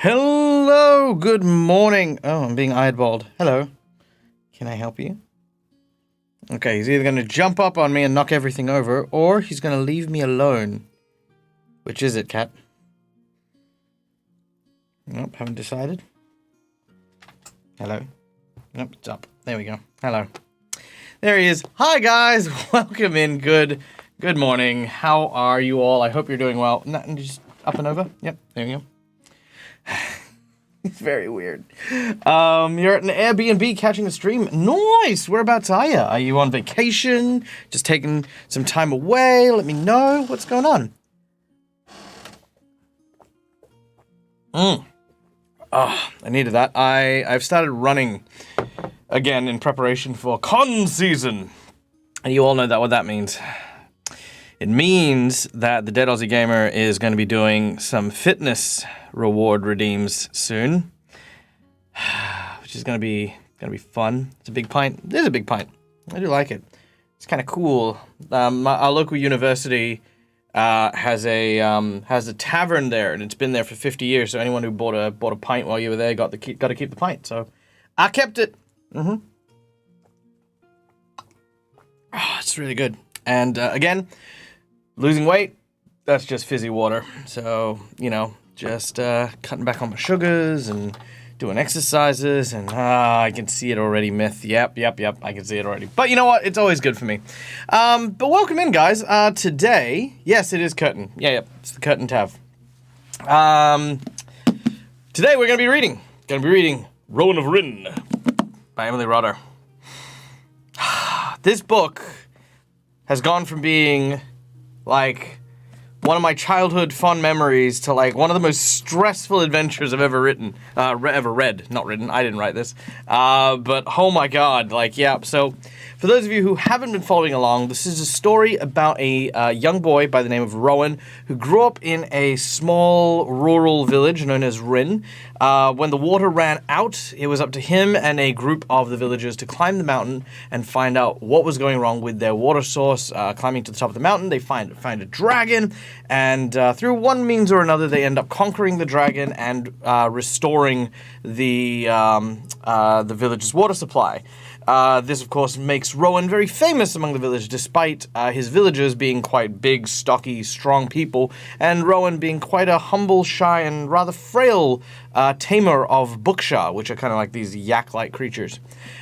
Hello, good morning. Oh, I'm being eyeballed. Hello. Can I help you? Okay, he's either going to jump up on me and knock everything over, or he's going to leave me alone. Which is it, cat? Nope, haven't decided. Hello. Nope, it's up. There we go. Hello. There he is. Hi, guys. Welcome in. Good morning. How are you all? I hope you're doing well. Just up and over. Yep, there you go. It's very weird. You're at an Airbnb catching a stream. Nice! Whereabouts are you? Are you on vacation? Just taking some time away? Let me know. What's going on? Oh, I needed that. I've started running again in preparation for con season. And you all know what that means. It means that the Dead Aussie Gamer is going to be doing some fitness reward redeems soon, which is going to be fun. It's a big pint. It is a big pint. I do like it. It's kind of cool. Our local university has a tavern there, and it's been there for 50 years. So anyone who bought a pint while you were there got to keep the pint. So I kept it. It's really good. And again, losing weight, that's just fizzy water. So, just cutting back on my sugars and doing exercises. And I can see it already, Myth. Yep, I can see it already. But you know what? It's always good for me. But welcome in, guys. Today, yes, it is Curtain. Yeah, it's the Curtain Tav. Today we're going to be reading Rowan of Rin by Emily Rodder. This book has gone from being like one of my childhood fond memories to like one of the most stressful adventures I've ever read. Not written. I didn't write this. But oh my god, so for those of you who haven't been following along, this is a story about a young boy by the name of Rowan who grew up in a small rural village known as Rin. When the water ran out, it was up to him and a group of the villagers to climb the mountain and find out what was going wrong with their water source. Climbing to the top of the mountain, they find a dragon, and through one means or another, they end up conquering the dragon and restoring the village's water supply. This, of course, makes Rowan very famous among the village, despite his villagers being quite big, stocky, strong people, and Rowan being quite a humble, shy, and rather frail tamer of Bookshaw, which are kind of like these yak-like creatures.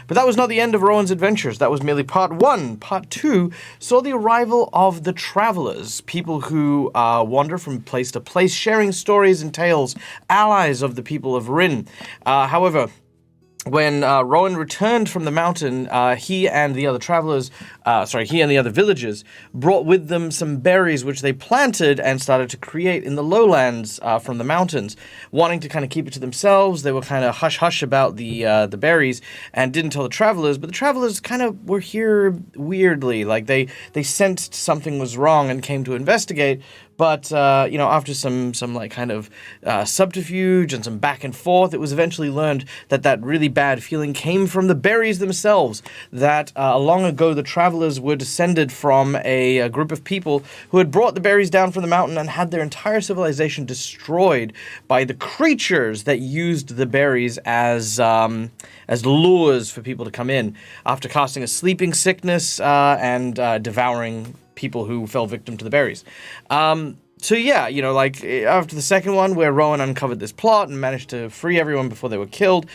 But that was not the end of Rowan's adventures. That was merely part one. Part two saw the arrival of the travelers, people who wander from place to place, sharing stories and tales, allies of the people of Rin. However, when Rowan returned from the mountain, he and the other villagers brought with them some berries which they planted and started to create in the lowlands from the mountains. Wanting to kind of keep it to themselves, they were kind of hush-hush about the berries and didn't tell the travelers, but the travelers kind of were here weirdly. Like they sensed something was wrong and came to investigate. But, after some like kind of subterfuge and some back and forth, it was eventually learned that really bad feeling came from the berries themselves. That long ago the travelers were descended from a group of people who had brought the berries down from the mountain and had their entire civilization destroyed by the creatures that used the berries as lures for people to come in, after casting a sleeping sickness and devouring people who fell victim to the berries. So yeah, after the second one where Rowan uncovered this plot and managed to free everyone before they were killed,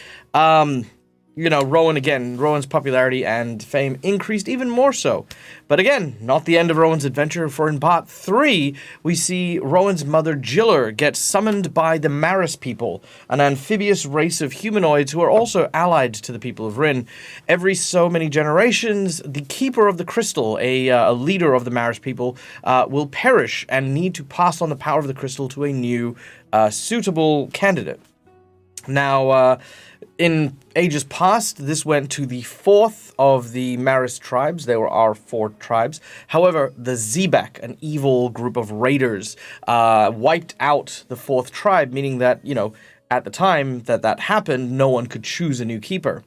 Rowan's popularity and fame increased even more so. But again, not the end of Rowan's adventure, for in part 3, we see Rowan's mother Giller get summoned by the Maris people, an amphibious race of humanoids who are also allied to the people of Rin. Every so many generations, the Keeper of the Crystal, a leader of the Maris people, will perish and need to pass on the power of the crystal to a new, suitable candidate. Now, in ages past, this went to the fourth of the Maris tribes. There were our 4 tribes. However, the Zebak, an evil group of raiders, wiped out the 4th tribe, meaning that, at the time that happened, no one could choose a new keeper.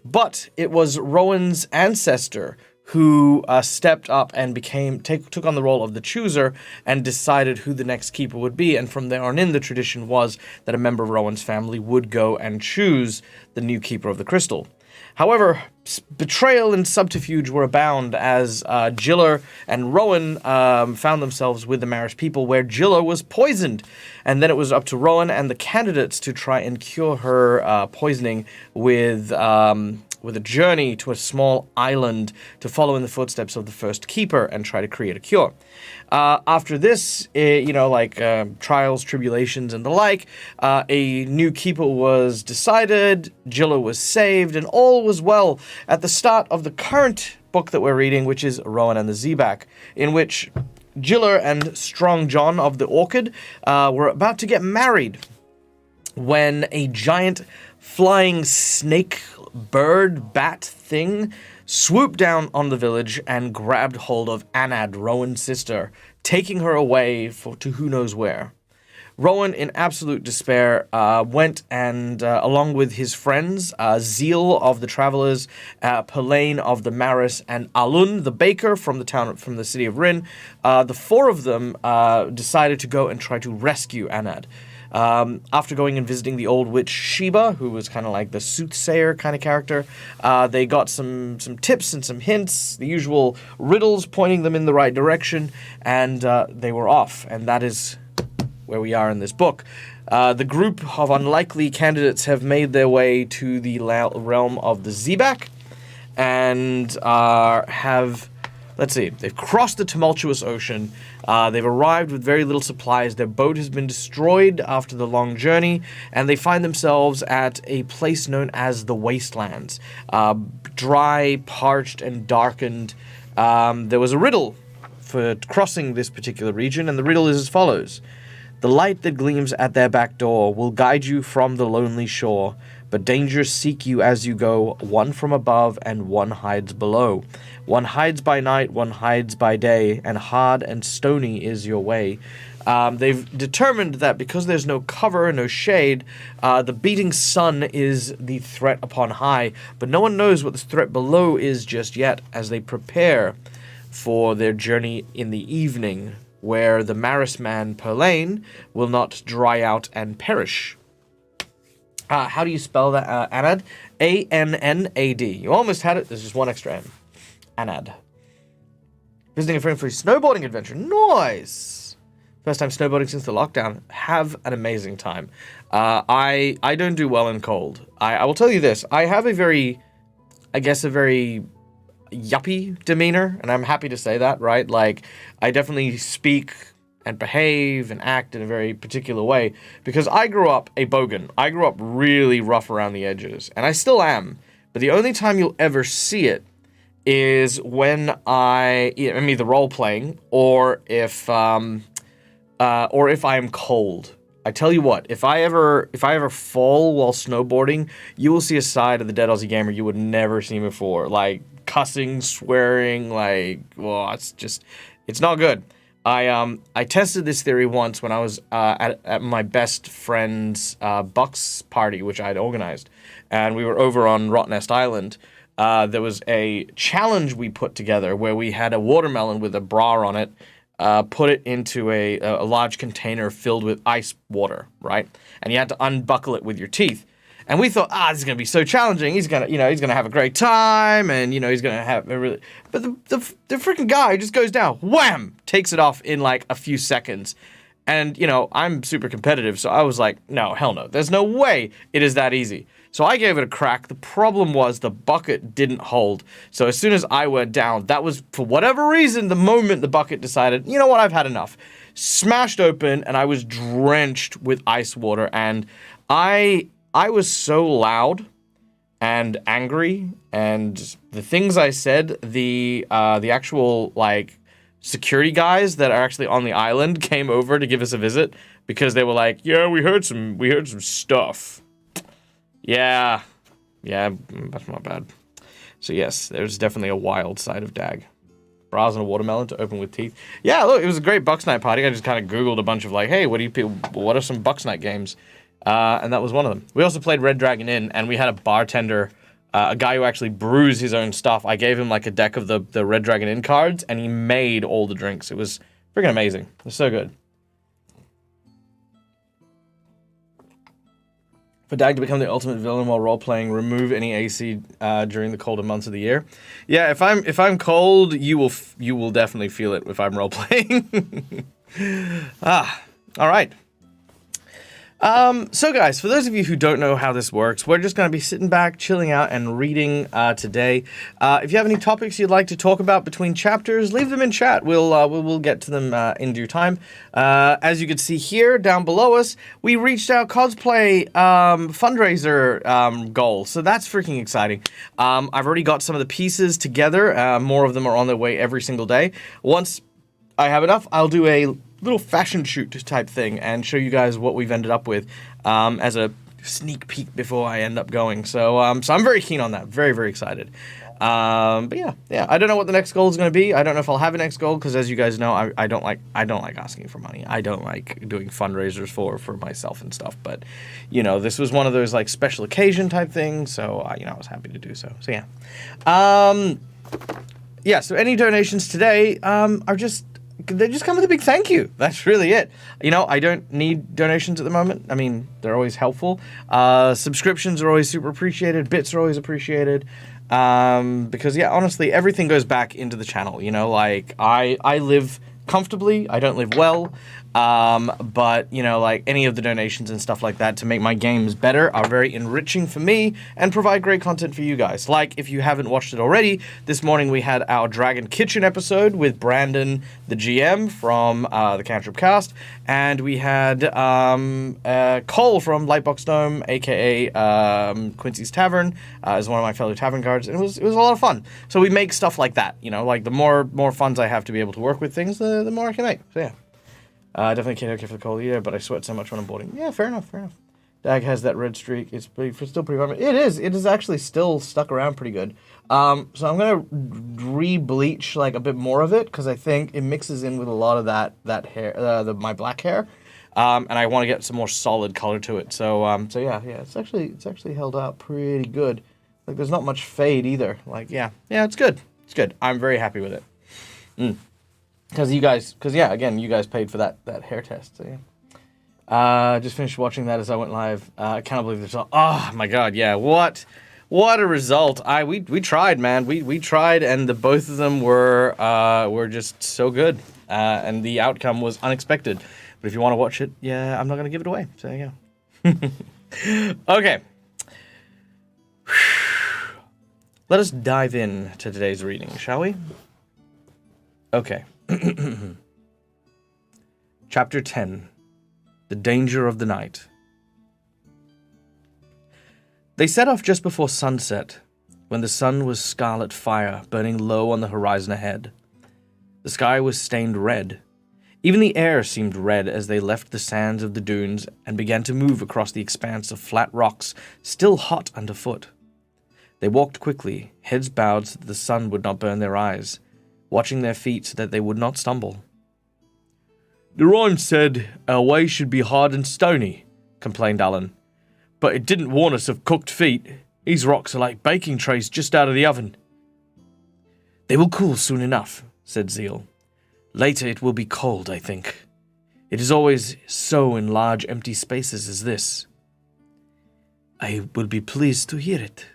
But it was Rowan's ancestor who stepped up and took on the role of the chooser and decided who the next keeper would be. And from there on in, the tradition was that a member of Rowan's family would go and choose the new keeper of the crystal. However, betrayal and subterfuge were abound as Jiller and Rowan found themselves with the Marish people, where Jiller was poisoned. And then it was up to Rowan and the candidates to try and cure her poisoning with a journey to a small island to follow in the footsteps of the first keeper and try to create a cure. After this, trials, tribulations, and the like, a new keeper was decided, Jiller was saved, and all was well at the start of the current book that we're reading, which is Rowan and the Zebak, in which Jiller and Strong John of the Orchid were about to get married when a giant flying snake bird bat thing swooped down on the village and grabbed hold of Anad, Rowan's sister, taking her away to who knows where. Rowan, in absolute despair, went and, along with his friends, Zeal of the Travelers, Pelaine of the Maris, and Alun, the baker from the city of Rin, the four of them decided to go and try to rescue Anad. After going and visiting the old witch Sheba, who was kind of like the soothsayer kind of character, they got some tips and some hints, the usual riddles pointing them in the right direction, and they were off. And that is where we are in this book. The group of unlikely candidates have made their way to the realm of the Zebak, and they've crossed the tumultuous ocean. They've arrived with very little supplies. Their boat has been destroyed after the long journey, and they find themselves at a place known as the Wastelands. Dry, parched, and darkened. There was a riddle for crossing this particular region, and the riddle is as follows. The light that gleams at their back door will guide you from the lonely shore, but dangers seek you as you go, one from above and one hides below. One hides by night, one hides by day, and hard and stony is your way. They've determined that because there's no cover, no shade, the beating sun is the threat upon high, but no one knows what the threat below is just yet as they prepare for their journey in the evening, where the Maris man Pelaine will not dry out and perish. How do you spell that, Anad? A-N-N-A-D. You almost had it. There's just one extra N. Anad. Visiting a friend for a snowboarding adventure. Nice! First time snowboarding since the lockdown. Have an amazing time. I don't do well in cold. I will tell you this. I have a very yuppie demeanor, and I'm happy to say that, right? Like, I definitely speak and behave and act in a very particular way because I grew up a bogan. I grew up really rough around the edges, and I still am. But the only time you'll ever see it is when I'm either role playing or if I am cold. I tell you what, if I ever fall while snowboarding, you will see a side of the Dead Aussie Gamer you would never see before. Like cussing, swearing, it's not good. I tested this theory once when I was at my best friend's Bucks party, which I'd organized, and we were over on Rottnest Island. There was a challenge we put together where we had a watermelon with a bra on it, put it into a large container filled with ice water, right? And you had to unbuckle it with your teeth. And we thought, this is gonna be so challenging. He's gonna have a great time, and he's gonna have a really. But the freaking guy just goes down, wham, takes it off in like a few seconds. And I'm super competitive, so I was like, no, hell no, there's no way it is that easy. So I gave it a crack. The problem was the bucket didn't hold. So as soon as I went down, that was, for whatever reason, the moment the bucket decided, you know what, I've had enough. Smashed open, and I was drenched with ice water, and I was so loud and angry, and the things I said, the actual, security guys that are actually on the island came over to give us a visit because they were like, yeah, we heard some stuff. Yeah, that's not bad. So yes, there's definitely a wild side of DAG. Bras and a watermelon to open with teeth. Yeah, look, it was a great Bucks Night party. I just kind of Googled a bunch of hey, what are some Bucks Night games? And that was one of them. We also played Red Dragon Inn, and we had a bartender a guy who actually brews his own stuff. I gave him like a deck of the Red Dragon Inn cards, and he made all the drinks. It was freaking amazing. It was so good. For DAG to become the ultimate villain while role-playing, remove any AC during the colder months of the year. Yeah, if I'm cold, you will definitely feel it if I'm role-playing. All right. So guys, for those of you who don't know how this works, we're just going to be sitting back, chilling out, and reading today. If you have any topics you'd like to talk about between chapters, leave them in chat. We'll get to them in due time. As you can see here, down below us, we reached our cosplay fundraiser goal, so that's freaking exciting. I've already got some of the pieces together. More of them are on their way every single day. Once I have enough, I'll do a little fashion shoot type thing and show you guys what we've ended up with as a sneak peek before I end up going. So I'm very keen on that. Very, very excited. But yeah. I don't know what the next goal is going to be. I don't know if I'll have a next goal because, as you guys know, I don't like asking for money. I don't like doing fundraisers for myself and stuff. But you know, this was one of those like special occasion type things. So I was happy to do so. So yeah. Yeah. So any donations today they just come with a big thank you. That's really it. You know, I don't need donations at the moment. I mean, they're always helpful. Subscriptions are always super appreciated. Bits are always appreciated. Because, yeah, honestly, everything goes back into the channel. You know, like, I live comfortably. I don't live well. But, you know, like, any of the donations and stuff like that to make my games better are very enriching for me and provide great content for you guys. Like, if you haven't watched it already, this morning we had our Dragon Kitchen episode with Brandon, the GM from the Cantrip Cast, and we had Cole from Lightbox Dome, a.k.a. Quincy's Tavern, is one of my fellow tavern guards, and it was a lot of fun. So we make stuff like that, you know, like, the more funds I have to be able to work with things, the more I can make. So, yeah. Definitely can't okay for the cold either, but I sweat so much when I'm boarding. Yeah, fair enough. DAG has that red streak. It's still pretty warm. It is actually still stuck around pretty good. So I'm gonna re-bleach like a bit more of it because I think it mixes in with a lot of that hair, my black hair, and I want to get some more solid color to it. So yeah, it's actually held out pretty good. Like there's not much fade either. Like yeah, it's good. It's good. I'm very happy with it. Because you guys paid for that hair test. So yeah. Just finished watching that as I went live. I can't believe this. Oh my god, yeah. What a result. We tried, man. We tried, and the both of them were just so good. And the outcome was unexpected. But if you want to watch it, yeah, I'm not gonna give it away. So there you go. Okay. Let us dive in to today's reading, shall we? Okay. Chapter 10. The Danger of the Night. They set off just before sunset, when the sun was scarlet fire burning low on the horizon ahead. The sky was stained red. Even the air seemed red as they left the sands of the dunes and began to move across the expanse of flat rocks, still hot underfoot. They walked quickly, heads bowed so that the sun would not burn their eyes, watching their feet so that they would not stumble. "The rhyme said our way should be hard and stony," complained Alan. "But it didn't warn us of cooked feet. These rocks are like baking trays just out of the oven." "They will cool soon enough," said Zeal. "Later it will be cold, I think. It is always so in large empty spaces as this." "I will be pleased to hear it,"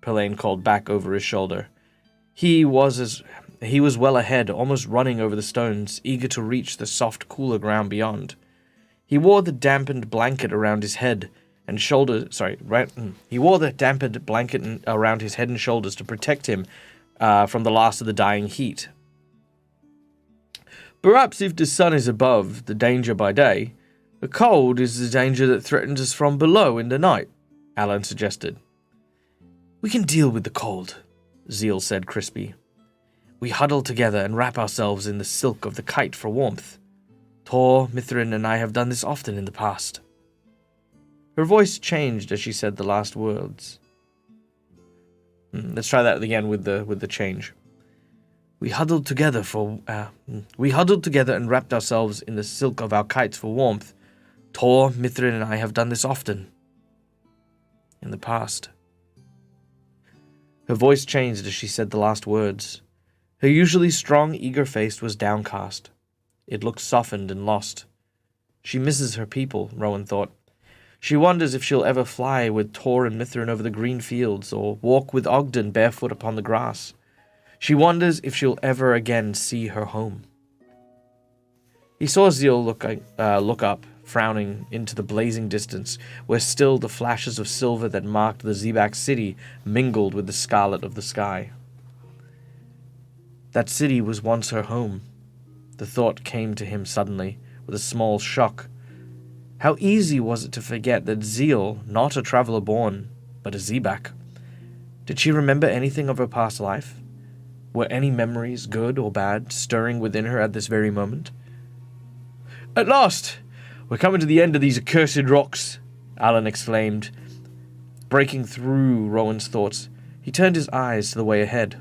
Pelaine called back over his shoulder. He was well ahead, almost running over the stones, eager to reach the soft, cooler ground beyond. He wore the dampened blanket around his head and shoulders. He wore the dampened blanket around his head and shoulders to protect him from the last of the dying heat. "Perhaps if the sun is above, the danger by day, the cold is the danger that threatens us from below in the night," Alan suggested. "We can deal with the cold," Zeal said crispy. "We huddle together and wrap ourselves in the silk of the kite for warmth. Tor, Mithrin, and I have done this often in the past." Her voice changed as she said the last words. Let's try that again with the change. We huddled together and wrapped ourselves in the silk of our kites for warmth. Tor, Mithrin, and I have done this often in the past." Her voice changed as she said the last words. Her usually strong, eager face was downcast. It looked softened and lost. She misses her people, Rowan thought. She wonders if she'll ever fly with Tor and Mithrin over the green fields, or walk with Ogden barefoot upon the grass. She wonders if she'll ever again see her home. He saw Zeal look up, frowning into the blazing distance, where still the flashes of silver that marked the Zebak city mingled with the scarlet of the sky. That city was once her home. The thought came to him suddenly, with a small shock. How easy was it to forget that Zeal, not a traveler born, but a Zebak? Did she remember anything of her past life? Were any memories, good or bad, stirring within her at this very moment? "At last! We're coming to the end of these accursed rocks," Alan exclaimed. Breaking through Rowan's thoughts, he turned his eyes to the way ahead.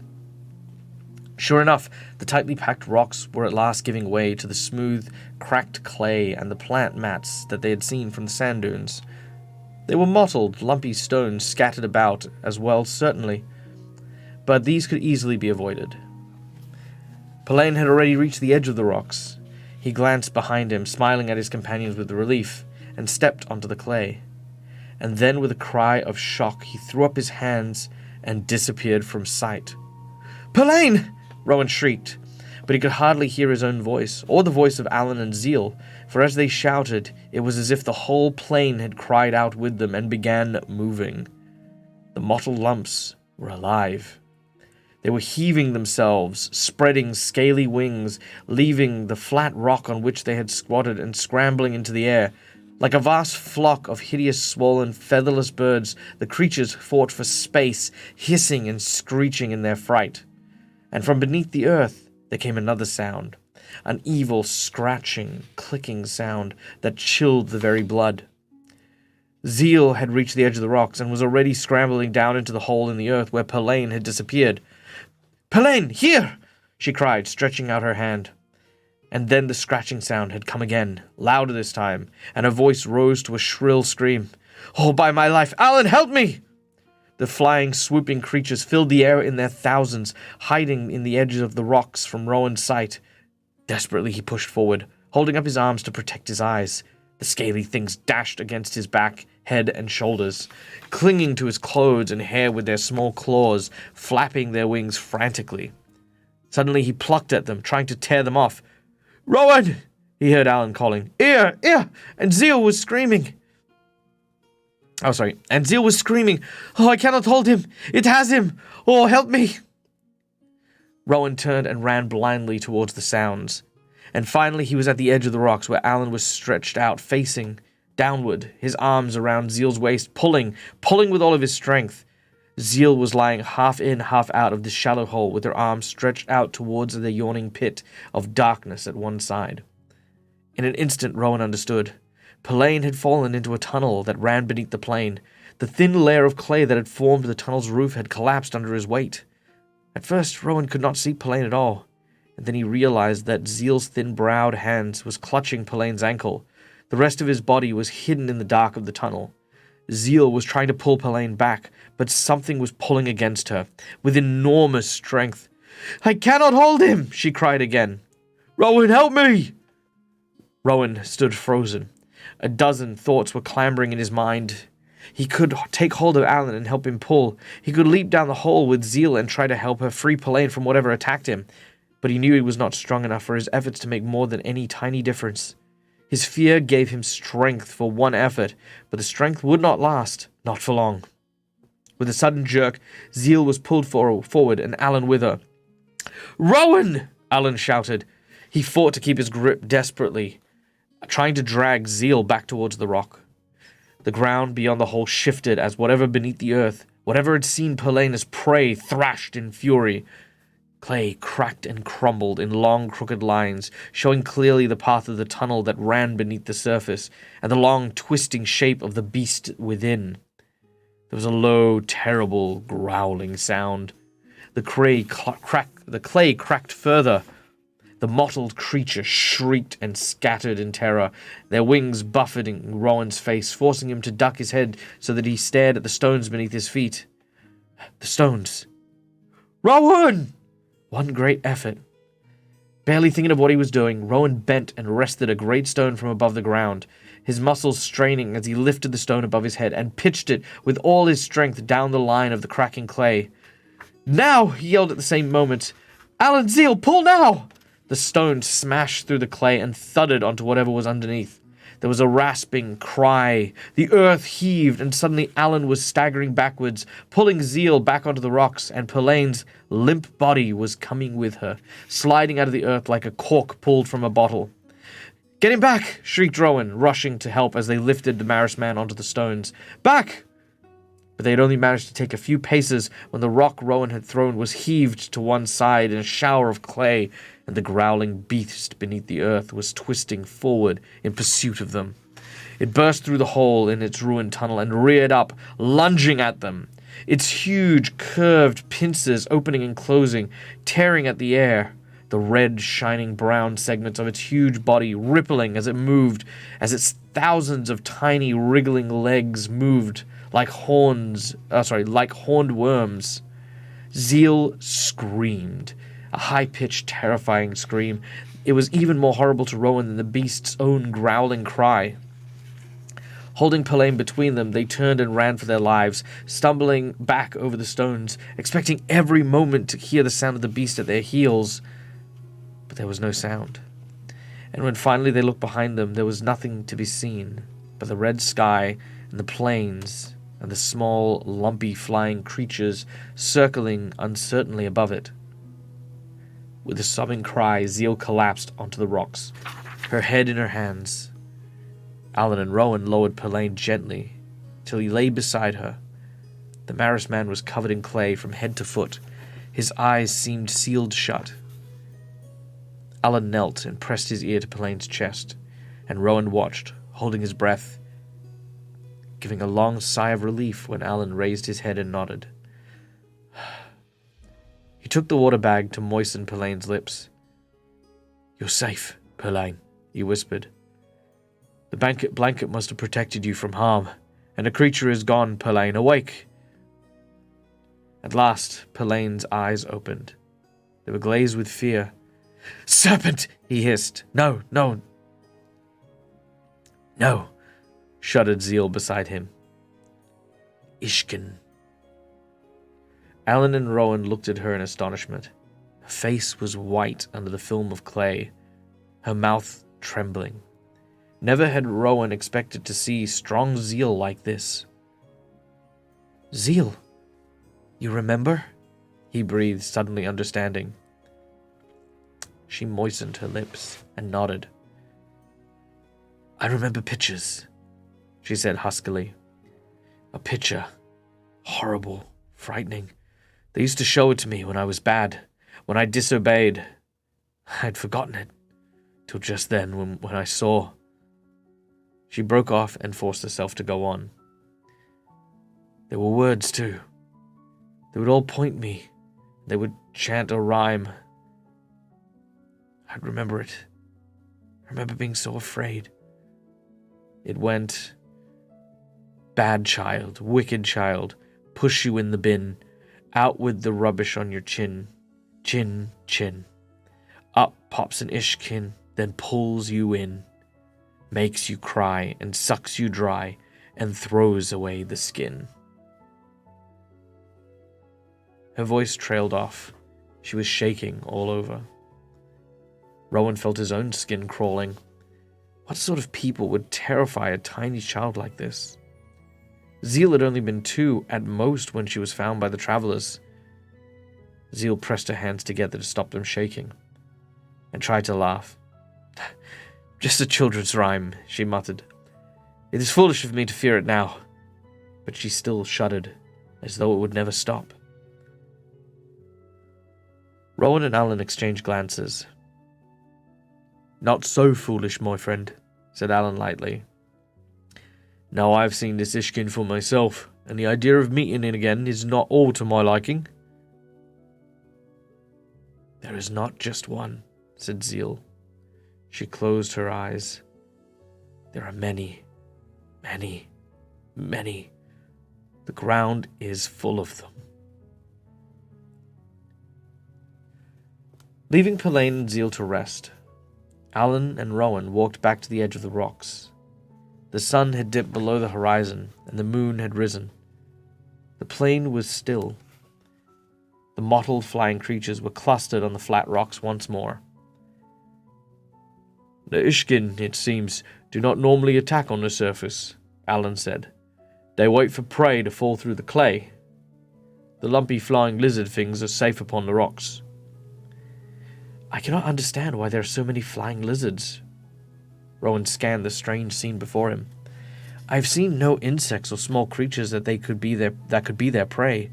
Sure enough, the tightly packed rocks were at last giving way to the smooth, cracked clay and the plant mats that they had seen from the sand dunes. They were mottled, lumpy stones scattered about as well, certainly, but these could easily be avoided. Pelaine had already reached the edge of the rocks. He glanced behind him, smiling at his companions with relief, and stepped onto the clay. And then, with a cry of shock, he threw up his hands and disappeared from sight. "Pelaine!" Rowan shrieked, but he could hardly hear his own voice, or the voice of Alan and Zeal, for as they shouted, it was as if the whole plain had cried out with them and began moving. The mottled lumps were alive. They were heaving themselves, spreading scaly wings, leaving the flat rock on which they had squatted and scrambling into the air. Like a vast flock of hideous, swollen, featherless birds, the creatures fought for space, hissing and screeching in their fright. And from beneath the earth there came another sound, an evil, scratching, clicking sound that chilled the very blood. Zeal had reached the edge of the rocks and was already scrambling down into the hole in the earth where Pelaine had disappeared. "Pelaine, here!" she cried, stretching out her hand. And then the scratching sound had come again, louder this time, and her voice rose to a shrill scream. "Oh, by my life, Alan, help me!" The flying, swooping creatures filled the air in their thousands, hiding in the edges of the rocks from Rowan's sight. Desperately he pushed forward, holding up his arms to protect his eyes. The scaly things dashed against his back, head, and shoulders, clinging to his clothes and hair with their small claws, flapping their wings frantically. Suddenly he plucked at them, trying to tear them off. "Rowan!" he heard Alan calling. "Here! Here!" And Zeal was screaming. "Oh, I cannot hold him! It has him! Oh, help me!" Rowan turned and ran blindly towards the sounds. And finally he was at the edge of the rocks where Alan was stretched out, facing downward, his arms around Zeal's waist, pulling with all of his strength. Zeal was lying half in, half out of the shallow hole, with her arms stretched out towards the yawning pit of darkness at one side. In an instant Rowan understood. Pelaine had fallen into a tunnel that ran beneath the plain. The thin layer of clay that had formed the tunnel's roof had collapsed under his weight. At first Rowan could not see Pelaine at all, and then he realized that Zeal's thin-browed hands was clutching Pelaine's ankle. The rest of his body was hidden in the dark of the tunnel. Zeal was trying to pull Pelaine back, but something was pulling against her, with enormous strength. "I cannot hold him!" she cried again. "Rowan, help me!" Rowan stood frozen. A dozen thoughts were clambering in his mind. He could take hold of Alan and help him pull. He could leap down the hole with Zeal and try to help her free Pelaine from whatever attacked him. But he knew he was not strong enough for his efforts to make more than any tiny difference. His fear gave him strength for one effort, but the strength would not last, not for long. With a sudden jerk, Zeal was pulled forward and Alan with her. "Rowan!" Alan shouted. He fought to keep his grip desperately, trying to drag Zeal back towards the rock. The ground beyond the hole shifted as whatever beneath the earth, whatever had seen Pelaine as prey, thrashed in fury. Clay cracked and crumbled in long, crooked lines, showing clearly the path of the tunnel that ran beneath the surface, and the long, twisting shape of the beast within. There was a low, terrible, growling sound. The clay cracked further. The mottled creature shrieked and scattered in terror, their wings buffeting Rowan's face, forcing him to duck his head so that he stared at the stones beneath his feet. The stones. Rowan! One great effort. Barely thinking of what he was doing, Rowan bent and wrested a great stone from above the ground, his muscles straining as he lifted the stone above his head and pitched it with all his strength down the line of the cracking clay. Now! He yelled at the same moment. Alan, Zeal, pull now! The stone smashed through the clay and thudded onto whatever was underneath. There was a rasping cry. The earth heaved, and suddenly Alan was staggering backwards, pulling Zeal back onto the rocks, and Pelane's limp body was coming with her, sliding out of the earth like a cork pulled from a bottle. Get him back! Shrieked Rowan, rushing to help as they lifted the Maris man onto the stones. Back! But they had only managed to take a few paces when the rock Rowan had thrown was heaved to one side in a shower of clay, and the growling beast beneath the earth was twisting forward in pursuit of them. It burst through the hole in its ruined tunnel and reared up, lunging at them, its huge, curved pincers opening and closing, tearing at the air, the red, shining brown segments of its huge body rippling as it moved, as its thousands of tiny, wriggling legs moved like horned worms. Zeal screamed. A high-pitched, terrifying scream. It was even more horrible to Rowan than the beast's own growling cry. Holding Pelane between them, they turned and ran for their lives, stumbling back over the stones, expecting every moment to hear the sound of the beast at their heels. But there was no sound. And when finally they looked behind them, there was nothing to be seen but the red sky and the plains and the small, lumpy, flying creatures circling uncertainly above it. With a sobbing cry, Zeal collapsed onto the rocks, her head in her hands. Alan and Rowan lowered Pelane gently till he lay beside her. The Maris man was covered in clay from head to foot. His eyes seemed sealed shut. Alan knelt and pressed his ear to Pelane's chest, and Rowan watched, holding his breath, giving a long sigh of relief when Alan raised his head and nodded. He took the water bag to moisten Pelane's lips. You're safe, Pelane, he whispered. The blanket must have protected you from harm, and the creature is gone, Pelane. Awake! At last, Pelane's eyes opened. They were glazed with fear. Serpent! He hissed. No, no. No, shuddered Zeal beside him. Ishkin. Alan and Rowan looked at her in astonishment. Her face was white under the film of clay, her mouth trembling. Never had Rowan expected to see strong Zeal like this. Zeal, you remember? He breathed, suddenly understanding. She moistened her lips and nodded. I remember pictures, she said huskily. A picture. Horrible, frightening. They used to show it to me when I was bad, when I disobeyed. I'd forgotten it, till just then when I saw. She broke off and forced herself to go on. There were words, too. They would all point me. They would chant a rhyme. I'd remember it. I remember being so afraid. It went, bad child, wicked child, push you in the bin, out with the rubbish on your chin, chin, chin. Up pops an ishkin, then pulls you in, makes you cry and sucks you dry and throws away the skin. Her voice trailed off. She was shaking all over. Rowan felt his own skin crawling. What sort of people would terrify a tiny child like this? Zeal had only been 2 at most when she was found by the travelers. Zeal pressed her hands together to stop them shaking, and tried to laugh. Just a children's rhyme, she muttered. It is foolish of me to fear it now. But she still shuddered, as though it would never stop. Rowan and Alan exchanged glances. Not so foolish, my friend, said Alan lightly. Now I've seen this Ishkin for myself, and the idea of meeting it again is not all to my liking. There is not just one, said Zeal. She closed her eyes. There are many, many, many. The ground is full of them. Leaving Pelaine and Zeal to rest, Alan and Rowan walked back to the edge of the rocks. The sun had dipped below the horizon, and the moon had risen. The plain was still. The mottled flying creatures were clustered on the flat rocks once more. The Ishkin, it seems, do not normally attack on the surface, Alan said. They wait for prey to fall through the clay. The lumpy flying lizard things are safe upon the rocks. I cannot understand why there are so many flying lizards. Rowan scanned the strange scene before him. I have seen no insects or small creatures that could be their prey,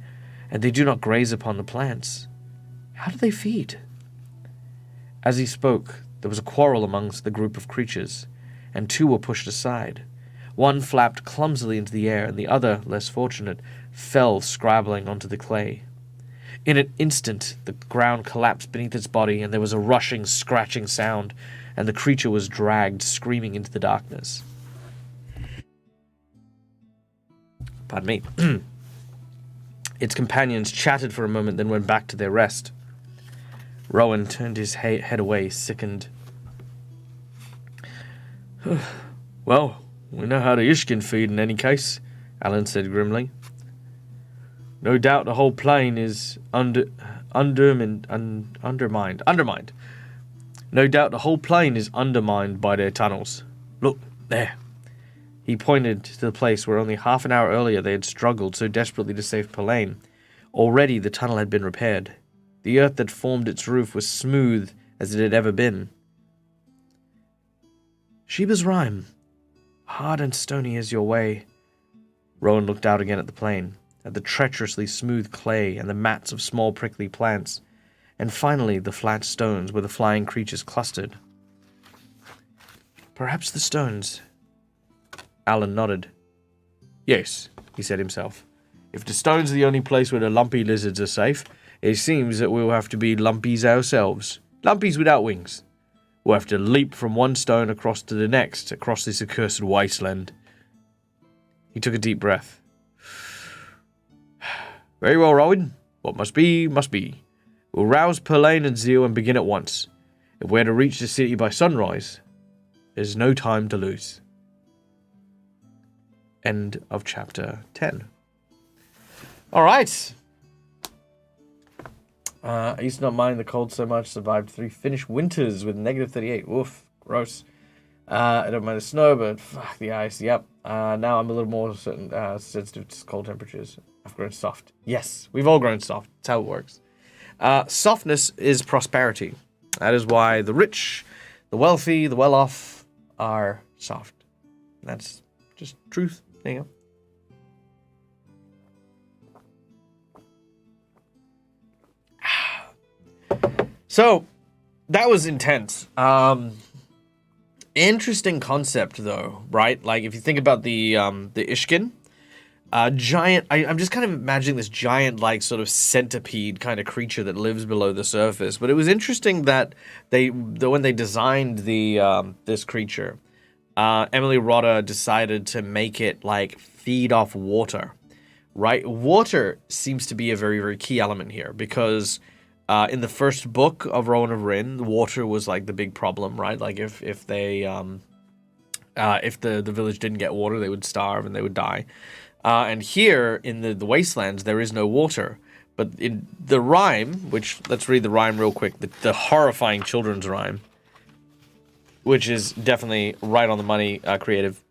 and they do not graze upon the plants. How do they feed? As he spoke, there was a quarrel amongst the group of creatures, and two were pushed aside. One flapped clumsily into the air, and the other, less fortunate, fell scrabbling onto the clay. In an instant, the ground collapsed beneath its body, and there was a rushing, scratching sound, and the creature was dragged, screaming, into the darkness. Pardon me. Its companions chatted for a moment, then went back to their rest. Rowan turned his head away, sickened. Well, we know how the Ishkin feed in any case, Alan said grimly. No doubt the whole plain is undermined. No doubt the whole plain is undermined by their tunnels. Look, there. He pointed to the place where only half an hour earlier they had struggled so desperately to save Pelaine. Already the tunnel had been repaired. The earth that formed its roof was smooth as it had ever been. Sheba's rhyme. Hard and stony is your way. Rowan looked out again at the plain, at the treacherously smooth clay and the mats of small prickly plants, and finally the flat stones where the flying creatures clustered. Perhaps the stones. Alan nodded. Yes, he said himself. If the stones are the only place where the lumpy lizards are safe, it seems that we'll have to be lumpies ourselves. Lumpies without wings. We'll have to leap from one stone across to the next, across this accursed wasteland. He took a deep breath. Very well, Rowan. What must be, must be. We'll rouse Pelaine and Zeal and begin at once. If we're to reach the city by sunrise, there's no time to lose. End of chapter 10. Alright. I used to not mind the cold so much, survived 3 Finnish winters with negative 38. Woof, gross. I don't mind the snow, but fuck the ice, yep. Now I'm a little more sensitive to cold temperatures. I've grown soft. Yes, we've all grown soft. That's how it works. Softness is prosperity. That is why the rich, the wealthy, the well-off are soft. That's just truth. There you go. So, that was intense. Interesting concept, though, right? Like, if you think about the Ishkin, giant. I'm just kind of imagining this giant, like, sort of centipede kind of creature that lives below the surface. But it was interesting that when they designed this creature, Emily Rodda decided to make it, like, feed off water, right? Water seems to be a very, very key element here because in the first book of Rowan of Rin, water was, like, the big problem, right? Like, if the village didn't get water, they would starve and they would die. And here, in the wastelands, there is no water. But in the rhyme, which, let's read the rhyme real quick, the horrifying children's rhyme, which is definitely right on the money, creative,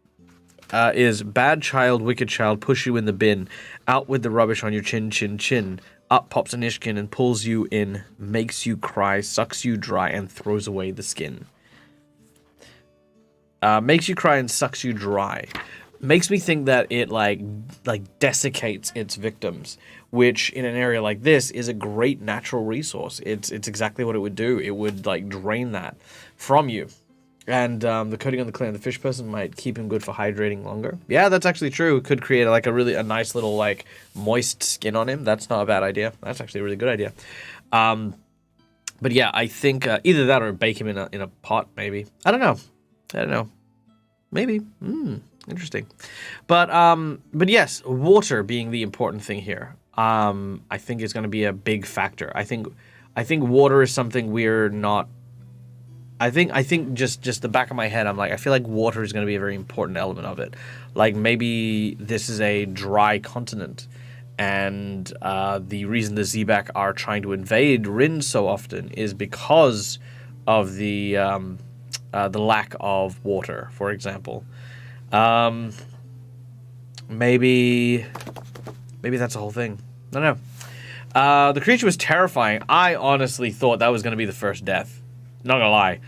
is bad child, wicked child, push you in the bin, out with the rubbish on your chin, chin, chin, up pops an Ishkin and pulls you in, makes you cry, sucks you dry, and throws away the skin. Makes you cry and sucks you dry. Makes me think that it, like desiccates its victims, which in an area like this is a great natural resource. It's exactly what it would do. It would, like, drain that from you. And the coating on the clay on the fish person might keep him good for hydrating longer. Yeah, that's actually true. It could create, like, a nice little, like, moist skin on him. That's not a bad idea. That's actually a really good idea. But yeah, I think either that or bake him in a pot, maybe. I don't know. Maybe. Interesting. But yes, water being the important thing here, I think is going to be a big factor. I think I think water is something we're not. I think just the back of my head, I'm like, I feel like water is going to be a very important element of it. Like maybe this is a dry continent, and the reason the Zebak are trying to invade Rin so often is because of the lack of water, for example. Maybe that's the whole thing. I don't know. The creature was terrifying. I honestly thought that was going to be the first death. Not gonna lie.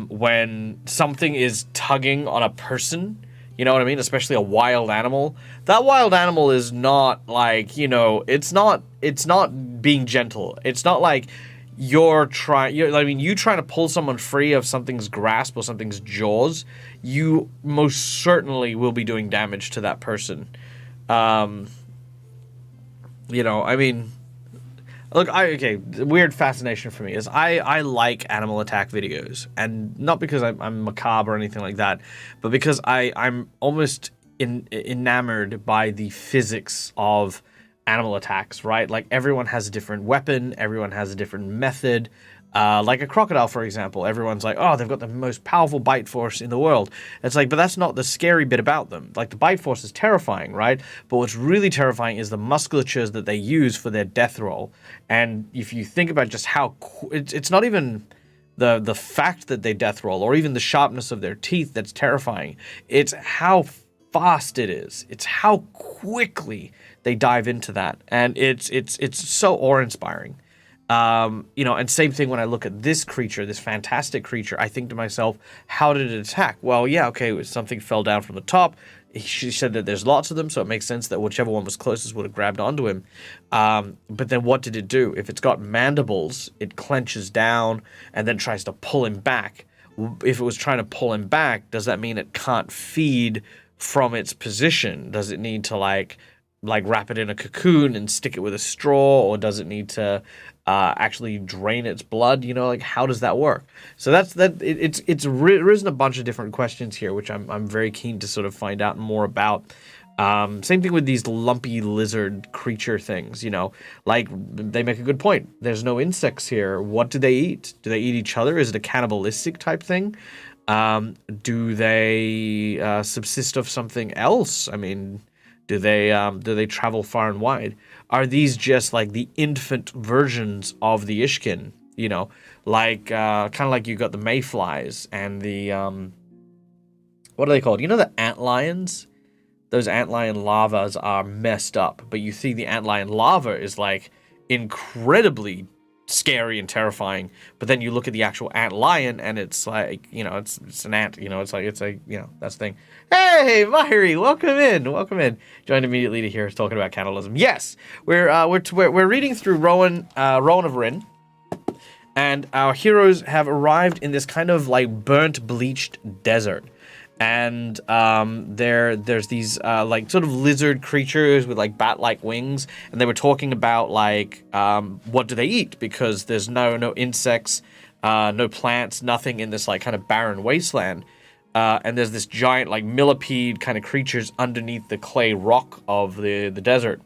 When something is tugging on a person, you know what I mean? Especially a wild animal. That wild animal is not like, it's not being gentle. It's not like you trying to pull someone free of something's grasp or something's jaws, you most certainly will be doing damage to that person. Look, the weird fascination for me is I like animal attack videos, and not because I'm macabre or anything like that, but because I'm almost enamored by the physics of animal attacks, right? Like everyone has a different weapon, everyone has a different method. Like a crocodile, for example, everyone's like, oh, they've got the most powerful bite force in the world. It's like, but that's not the scary bit about them. Like the bite force is terrifying, right? But what's really terrifying is the musculatures that they use for their death roll. And if you think about just how it's not even the fact that they death roll or even the sharpness of their teeth that's terrifying. It's how fast it is. It's how quickly they dive into that, and it's so awe-inspiring. And same thing when I look at this creature, this fantastic creature, I think to myself, how did it attack? Well, yeah, okay, something fell down from the top. She said that there's lots of them, so it makes sense that whichever one was closest would have grabbed onto him. But then what did it do? If it's got mandibles, it clenches down and then tries to pull him back. If it was trying to pull him back, does that mean it can't feed from its position? Does it need to like wrap it in a cocoon and stick it with a straw, or does it need to actually drain its blood? How does that work? So it's risen a bunch of different questions here, which I'm very keen to sort of find out more about. Same thing with these lumpy lizard creature things, like they make a good point. There's no insects here. What do they eat? Do they eat each other? Is it a cannibalistic type thing? Do they subsist of something else? I mean, do they travel far and wide? Are these just like the infant versions of the Ishkin? Like kind of like you got the mayflies and the what are they called? The antlions? Those antlion larvas are messed up, but you see the antlion larva is like incredibly scary and terrifying, but then you look at the actual ant lion and it's like, it's an ant, that's the thing. Hey, Myri, welcome in. Joined immediately to hear us talking about cannibalism. Yes, we're reading through Rowan of Rin, and our heroes have arrived in this kind of like burnt, bleached desert. And there's these like sort of lizard creatures with like bat-like wings, and they were talking about like what do they eat, because there's no insects, no plants, nothing in this like kind of barren wasteland, and there's this giant like millipede kind of creatures underneath the clay rock of the desert.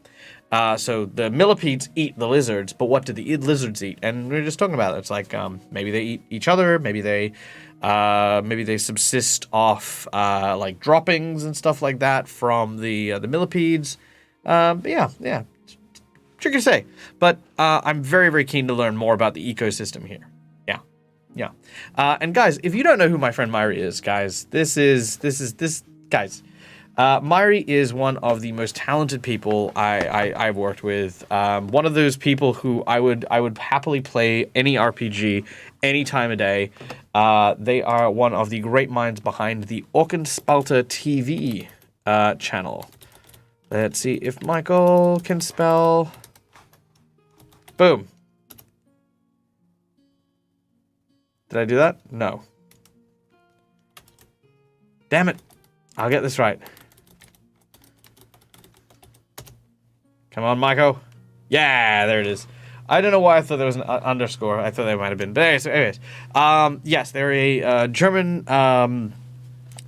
So the millipedes eat the lizards, but what do the lizards eat? And we were just talking about it. It's like maybe they eat each other, maybe they subsist off like droppings and stuff like that from the millipedes. But yeah, tricky to say. But I'm very, very keen to learn more about the ecosystem here. Yeah. And guys, if you don't know who my friend Myri is, guys, Myri is one of the most talented people I've worked with. One of those people who I would happily play any RPG any time of day. They are one of the great minds behind the Orkenspalter TV channel. Let's see if Michael can spell. Boom. Did I do that? No. Damn it. I'll get this right. Come on, Michael. Yeah, there it is. I don't know why I thought there was an underscore. I thought there might have been. But anyways, yes, they're a German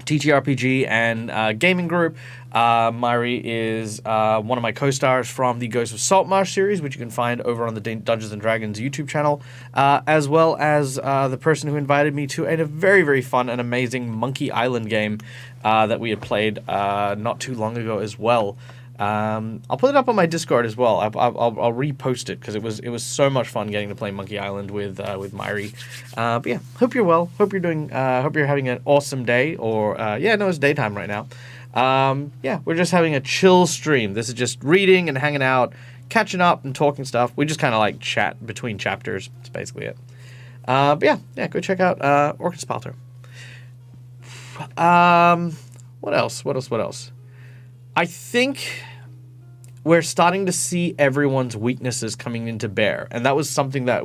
TTRPG and gaming group. Myri is one of my co-stars from the Ghost of Saltmarsh series, which you can find over on the Dungeons & Dragons YouTube channel, as well as the person who invited me to a very, very fun and amazing Monkey Island game that we had played not too long ago as well. I'll put it up on my Discord as well. I'll repost it because it was so much fun getting to play Monkey Island with Myri. But yeah, hope you're well. Hope you're doing. Hope you're having an awesome day. Or it's daytime right now. We're just having a chill stream. This is just reading and hanging out, catching up and talking stuff. We just kind of like chat between chapters. That's basically it. Go check out Orchid Spalter. What else? I think we're starting to see everyone's weaknesses coming into bear, and that was something that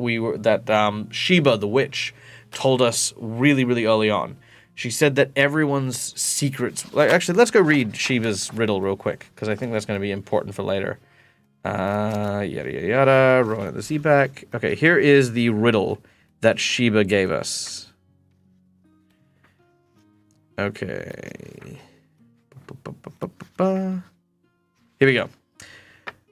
Sheba the witch told us really, really early on. She said that everyone's secrets. Actually, let's go read Sheba's riddle real quick because I think that's going to be important for later. Yada yada yada. Rowan at the Zebak. Okay, here is the riddle that Sheba gave us. Okay. Here we go.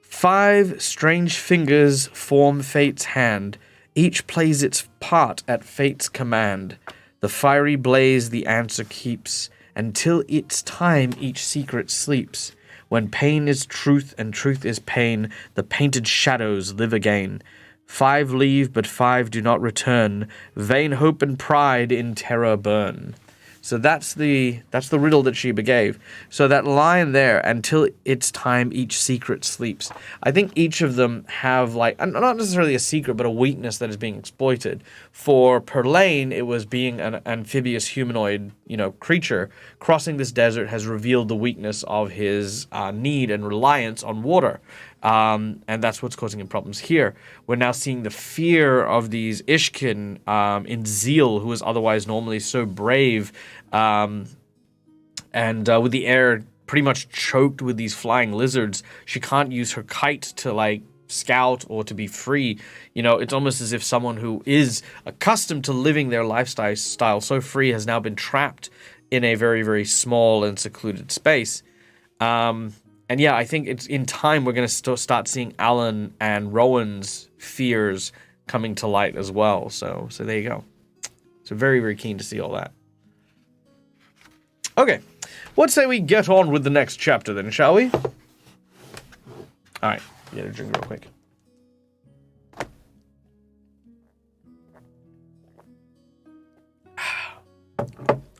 5 strange fingers form fate's hand. Each plays its part at fate's command. The fiery blaze the answer keeps. Until its time each secret sleeps. When pain is truth and truth is pain, the painted shadows live again. 5 leave, but 5 do not return. Vain hope and pride in terror burn. So that's the riddle that Sheba gave. So that line there, until its time each secret sleeps. I think each of them have not necessarily a secret, but a weakness that is being exploited. For Perlane, it was being an amphibious humanoid, creature. Crossing this desert has revealed the weakness of his need and reliance on water. And that's what's causing him problems here. We're now seeing the fear of these Ishkin in Zeal, who is otherwise normally so brave, and with the air pretty much choked with these flying lizards, she can't use her kite to scout or to be free. It's almost as if someone who is accustomed to living their lifestyle so free has now been trapped in a very, very small and secluded space. And yeah, I think it's in time we're going to start seeing Alan and Rowan's fears coming to light as well. So there you go. So very, very keen to see all that. Okay, what say we get on with the next chapter then, shall we? All right, get a drink real quick.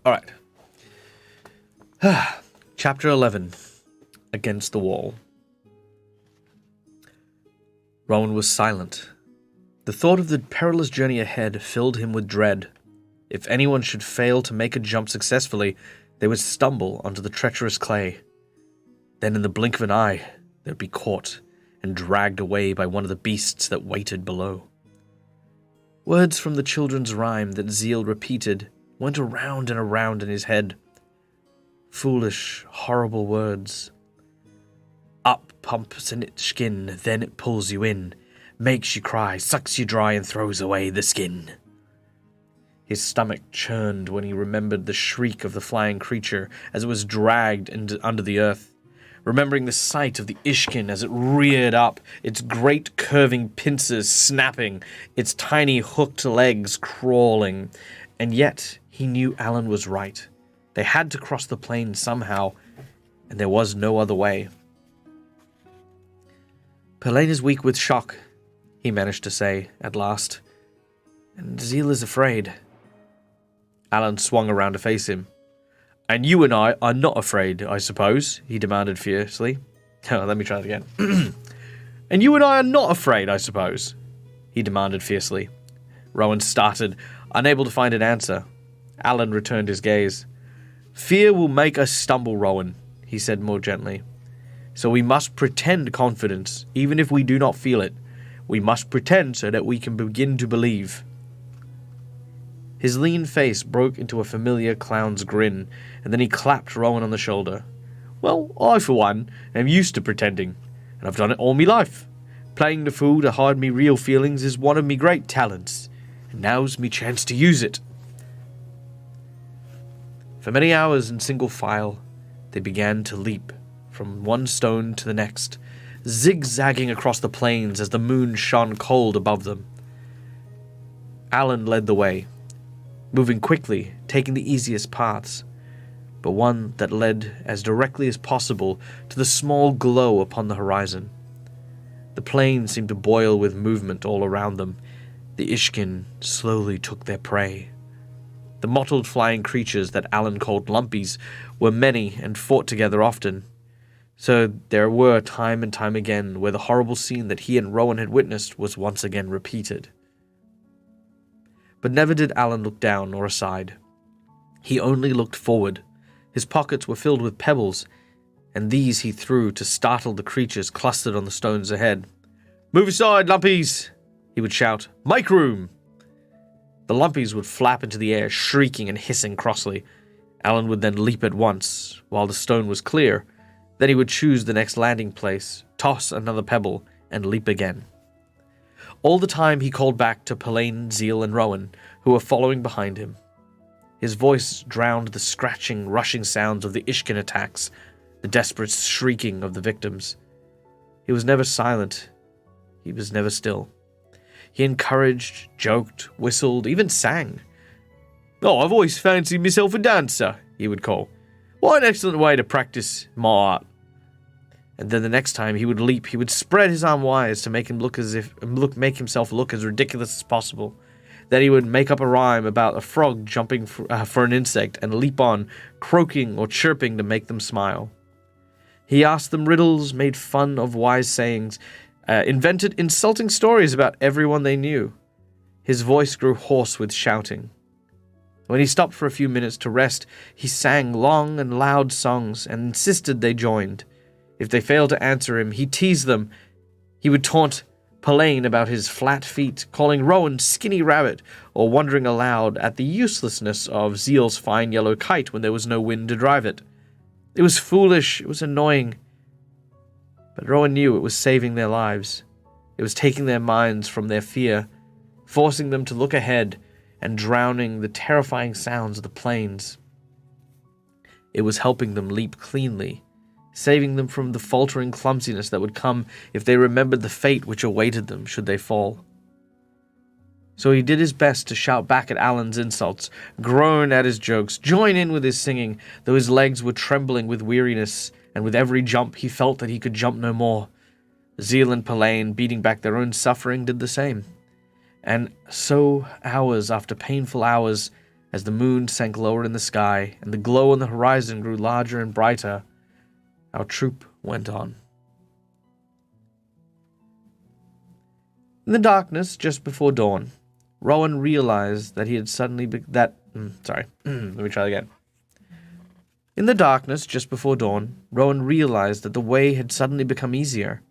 All right. Chapter 11. Against the wall. Rowan was silent. The thought of the perilous journey ahead filled him with dread. If anyone should fail to make a jump successfully, they would stumble onto the treacherous clay. Then in the blink of an eye, they would be caught and dragged away by one of the beasts that waited below. Words from the children's rhyme that Zeal repeated went around and around in his head. Foolish, horrible words. Up pumps in its skin, then it pulls you in, makes you cry, sucks you dry, and throws away the skin. His stomach churned when he remembered the shriek of the flying creature as it was dragged under the earth, remembering the sight of the Ishkin as it reared up, its great curving pincers snapping, its tiny hooked legs crawling. And yet he knew Alan was right. They had to cross the plain somehow, and there was no other way. Perlane is weak with shock, he managed to say, at last. And Zeal is afraid. Alan swung around to face him. And you and I are not afraid, I suppose, he demanded fiercely. Oh, let me try that again. And you and I are not afraid, I suppose, he demanded fiercely. Rowan started, unable to find an answer. Alan returned his gaze. Fear will make us stumble, Rowan, he said more gently. So we must pretend confidence, even if we do not feel it. We must pretend so that we can begin to believe. His lean face broke into a familiar clown's grin, and then he clapped Rowan on the shoulder. Well, I, for one, am used to pretending, and I've done it all me life. Playing the fool to hide me real feelings is one of me great talents, and now's me chance to use it. For many hours in single file, they began to leap from one stone to the next, zigzagging across the plains as the moon shone cold above them. Alan led the way, moving quickly, taking the easiest paths, but one that led as directly as possible to the small glow upon the horizon. The plain seemed to boil with movement all around them. The Ishkin slowly took their prey. The mottled flying creatures that Alan called lumpies were many and fought together often. So there were time and time again where the horrible scene that he and Rowan had witnessed was once again repeated. But never did Alan look down or aside. He only looked forward. His pockets were filled with pebbles, and these he threw to startle the creatures clustered on the stones ahead. "Move aside, lumpies!" he would shout. "Make room!" The lumpies would flap into the air, shrieking and hissing crossly. Alan would then leap at once, while the stone was clear. Then he would choose the next landing place, toss another pebble, and leap again. All the time he called back to Pelaine, Zeal, and Rowan, who were following behind him. His voice drowned the scratching, rushing sounds of the Ishkin attacks, the desperate shrieking of the victims. He was never silent. He was never still. He encouraged, joked, whistled, even sang. "Oh, I've always fancied myself a dancer," he would call. "What an excellent way to practice my art." And then the next time he would leap, he would spread his arm wide to make himself look as ridiculous as possible. Then he would make up a rhyme about a frog jumping for an insect and leap on, croaking or chirping to make them smile. He asked them riddles, made fun of wise sayings, invented insulting stories about everyone they knew. His voice grew hoarse with shouting. When he stopped for a few minutes to rest, he sang long and loud songs and insisted they joined. If they failed to answer him, he teased them. He would taunt Pelaine about his flat feet, calling Rowan skinny rabbit, or wondering aloud at the uselessness of Zeal's fine yellow kite when there was no wind to drive it. It was foolish, it was annoying. But Rowan knew it was saving their lives. It was taking their minds from their fear, forcing them to look ahead and drowning the terrifying sounds of the plains. It was helping them leap cleanly, saving them from the faltering clumsiness that would come if they remembered the fate which awaited them should they fall. So he did his best to shout back at Alan's insults, groan at his jokes, join in with his singing, though his legs were trembling with weariness, and with every jump he felt that he could jump no more. Zeal and Pelaine, beating back their own suffering, did the same. And so, hours after painful hours, as the moon sank lower in the sky, and the glow on the horizon grew larger and brighter, our troop went on. In the darkness just before dawn, Rowan realized that he had suddenly In the darkness just before dawn, Rowan realized that the way had suddenly become easier.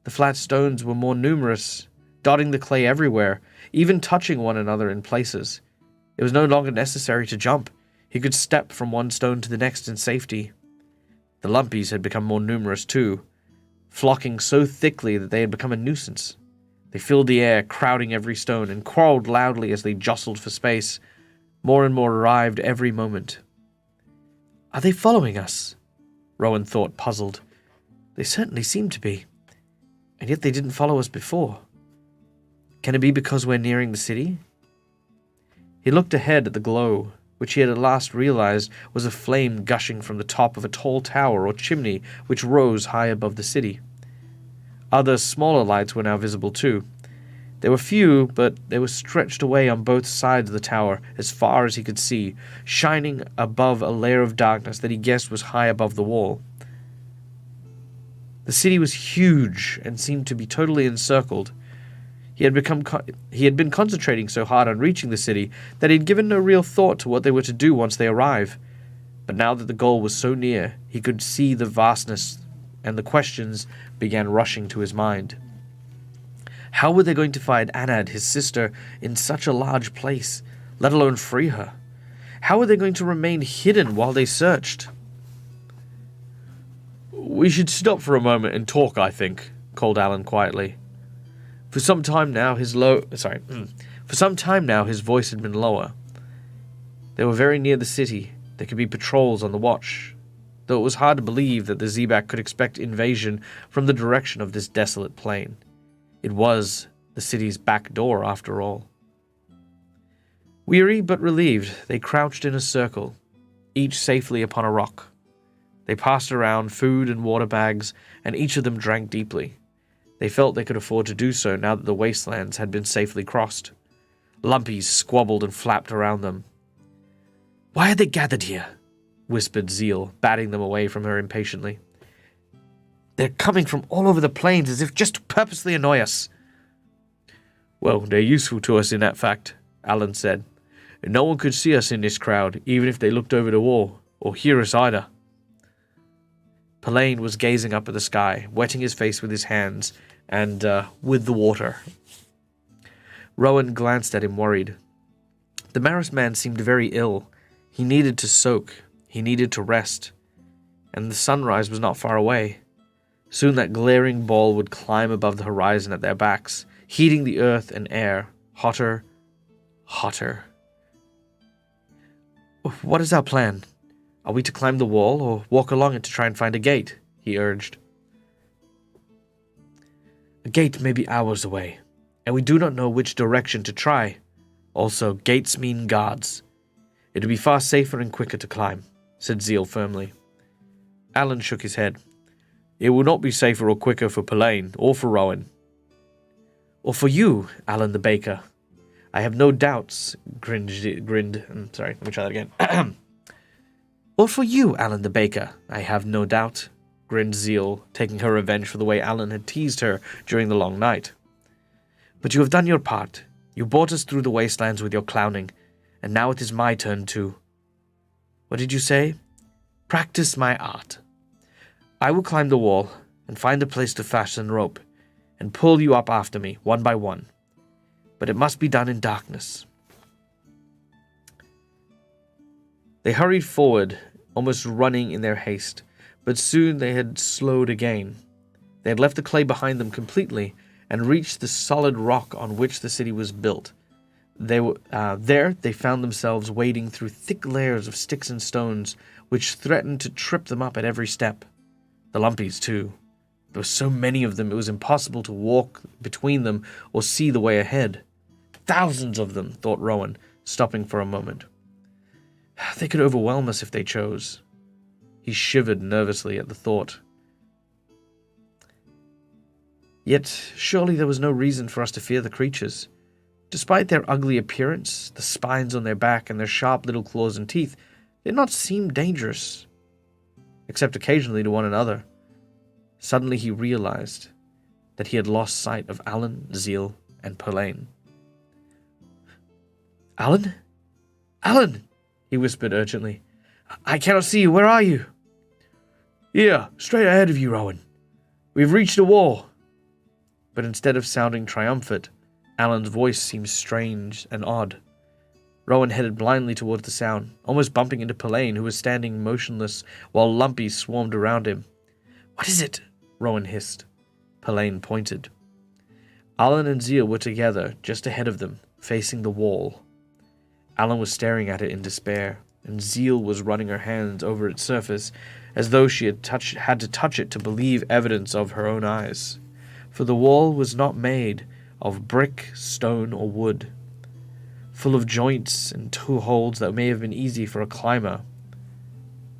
The flat stones were more numerous, dotting the clay everywhere, even touching one another in places. It was no longer necessary to jump. He could step from one stone to the next in safety. The lumpies had become more numerous too, flocking so thickly that they had become a nuisance. They filled the air, crowding every stone, and quarreled loudly as they jostled for space. More and more arrived every moment. "Are they following us?" Rowan thought, puzzled. "They certainly seem to be. And yet they didn't follow us before. Can it be because we're nearing the city?" He looked ahead at the glow, which he had at last realized was a flame gushing from the top of a tall tower or chimney which rose high above the city. Other smaller lights were now visible too. They were few, but they were stretched away on both sides of the tower as far as he could see, shining above a layer of darkness that he guessed was high above the wall. The city was huge and seemed to be totally encircled. He had been concentrating so hard on reaching the city that he had given no real thought to what they were to do once they arrived. But now that the goal was so near, he could see the vastness, and the questions began rushing to his mind. How were they going to find Anad, his sister, in such a large place, let alone free her? How were they going to remain hidden while they searched? "We should stop for a moment and talk, I think," called Alan quietly. For some time now his voice had been lower. They were very near the city, There could be patrols on the watch, though it was hard to believe that the Zebak could expect invasion from the direction of this desolate plain. It was the city's back door, after all. Weary but relieved, they crouched in a circle, each safely upon a rock. They passed around food and water bags, and each of them drank deeply. They felt they could afford to do so now that the wastelands had been safely crossed. Lumpies squabbled and flapped around them. "Why are they gathered here?" whispered Zeal, batting them away from her impatiently. "They're coming from all over the plains as if just to purposely annoy us." "Well, they're useful to us in that fact," Alan said. "No one could see us in this crowd, even if they looked over the wall, or hear us either." Pelaine was gazing up at the sky, wetting his face with his hands and with the water. Rowan glanced at him, worried. The Maris man seemed very ill. He needed to soak. He needed to rest. And the sunrise was not far away. Soon that glaring ball would climb above the horizon at their backs, heating the earth and air, hotter, hotter. "What is our plan? Are we to climb the wall or walk along it to try and find a gate?" he urged. "A gate may be hours away, and we do not know which direction to try. Also, gates mean guards. It would be far safer and quicker to climb," said Zeal firmly. Alan shook his head. "It will not be safer or quicker for Pelaine or for Rowan." "Or for you, Alan the baker. I have no doubts," sorry, let me try that again. "Or for you, Alan the baker, I have no doubt," grinned Zeal, taking her revenge for the way Alan had teased her during the long night. "But you have done your part. You brought us through the wastelands with your clowning, and now it is my turn to... What did you say? Practice my art. I will climb the wall and find a place to fasten rope, and pull you up after me, one by one. But it must be done in darkness." They hurried forward, almost running in their haste, but soon they had slowed again. They had left the clay behind them completely and reached the solid rock on which the city was built. There they found themselves wading through thick layers of sticks and stones, which threatened to trip them up at every step. The Lumpies, too. There were so many of them it was impossible to walk between them or see the way ahead. Thousands of them, thought Rowan, stopping for a moment. They could overwhelm us if they chose. He shivered nervously at the thought. Yet, surely there was no reason for us to fear the creatures. Despite their ugly appearance, the spines on their back and their sharp little claws and teeth, they did not seem dangerous. Except occasionally to one another. Suddenly he realized that he had lost sight of Alan, Zeal, and Pelaine. "Alan? Alan!" he whispered urgently. "I cannot see you. Where are you?" "Here, straight ahead of you, Rowan. We've reached the wall." But instead of sounding triumphant, Alan's voice seemed strange and odd. Rowan headed blindly towards the sound, almost bumping into Pelaine, who was standing motionless while Lumpies swarmed around him. "What is it?" Rowan hissed. Pelaine pointed. Alan and Zeal were together, just ahead of them, facing the wall. Alan was staring at it in despair, and Zeal was running her hands over its surface, as though she had to touch it to believe evidence of her own eyes. For the wall was not made of brick, stone, or wood. Full of joints and two holes that may have been easy for a climber.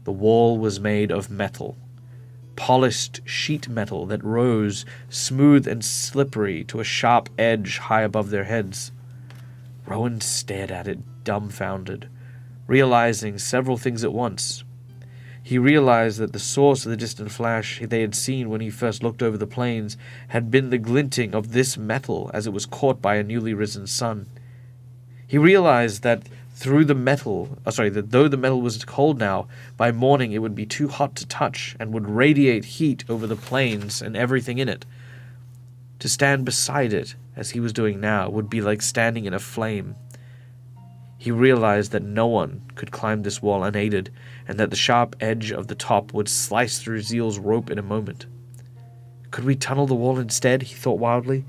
The wall was made of metal. Polished sheet metal that rose, smooth and slippery, to a sharp edge high above their heads. Rowan stared at it, dumbfounded, realizing several things at once. He realized that the source of the distant flash they had seen when he first looked over the plains had been the glinting of this metal as it was caught by a newly risen sun. He realized that though the metal was cold now, by morning it would be too hot to touch and would radiate heat over the plains and everything in it. To stand beside it, as he was doing now, would be like standing in a flame. He realized that no one could climb this wall unaided, and that the sharp edge of the top would slice through Zeal's rope in a moment. Could we tunnel the wall instead? He thought wildly.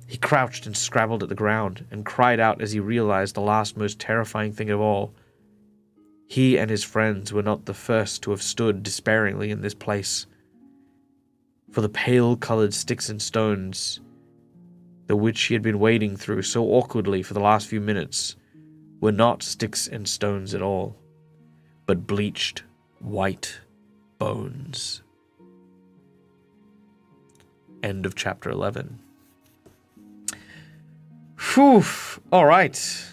He crouched and scrabbled at the ground, and cried out as he realized the last most terrifying thing of all. He and his friends were not the first to have stood despairingly in this place. For the pale-coloured sticks and stones, the which he had been wading through so awkwardly for the last few minutes, were not sticks and stones at all, but bleached white bones. End of chapter 11. Whew. All right.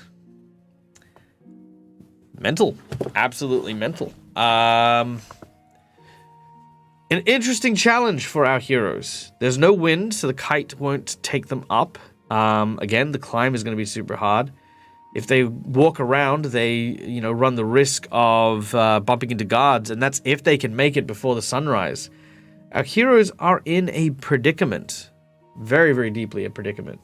Mental. Absolutely mental. An interesting challenge for our heroes. There's no wind, so the kite won't take them up. Again, the climb is going to be super hard. If they walk around, they, run the risk of bumping into guards, and that's if they can make it before the sunrise. Our heroes are in a predicament. Very, very deeply a predicament.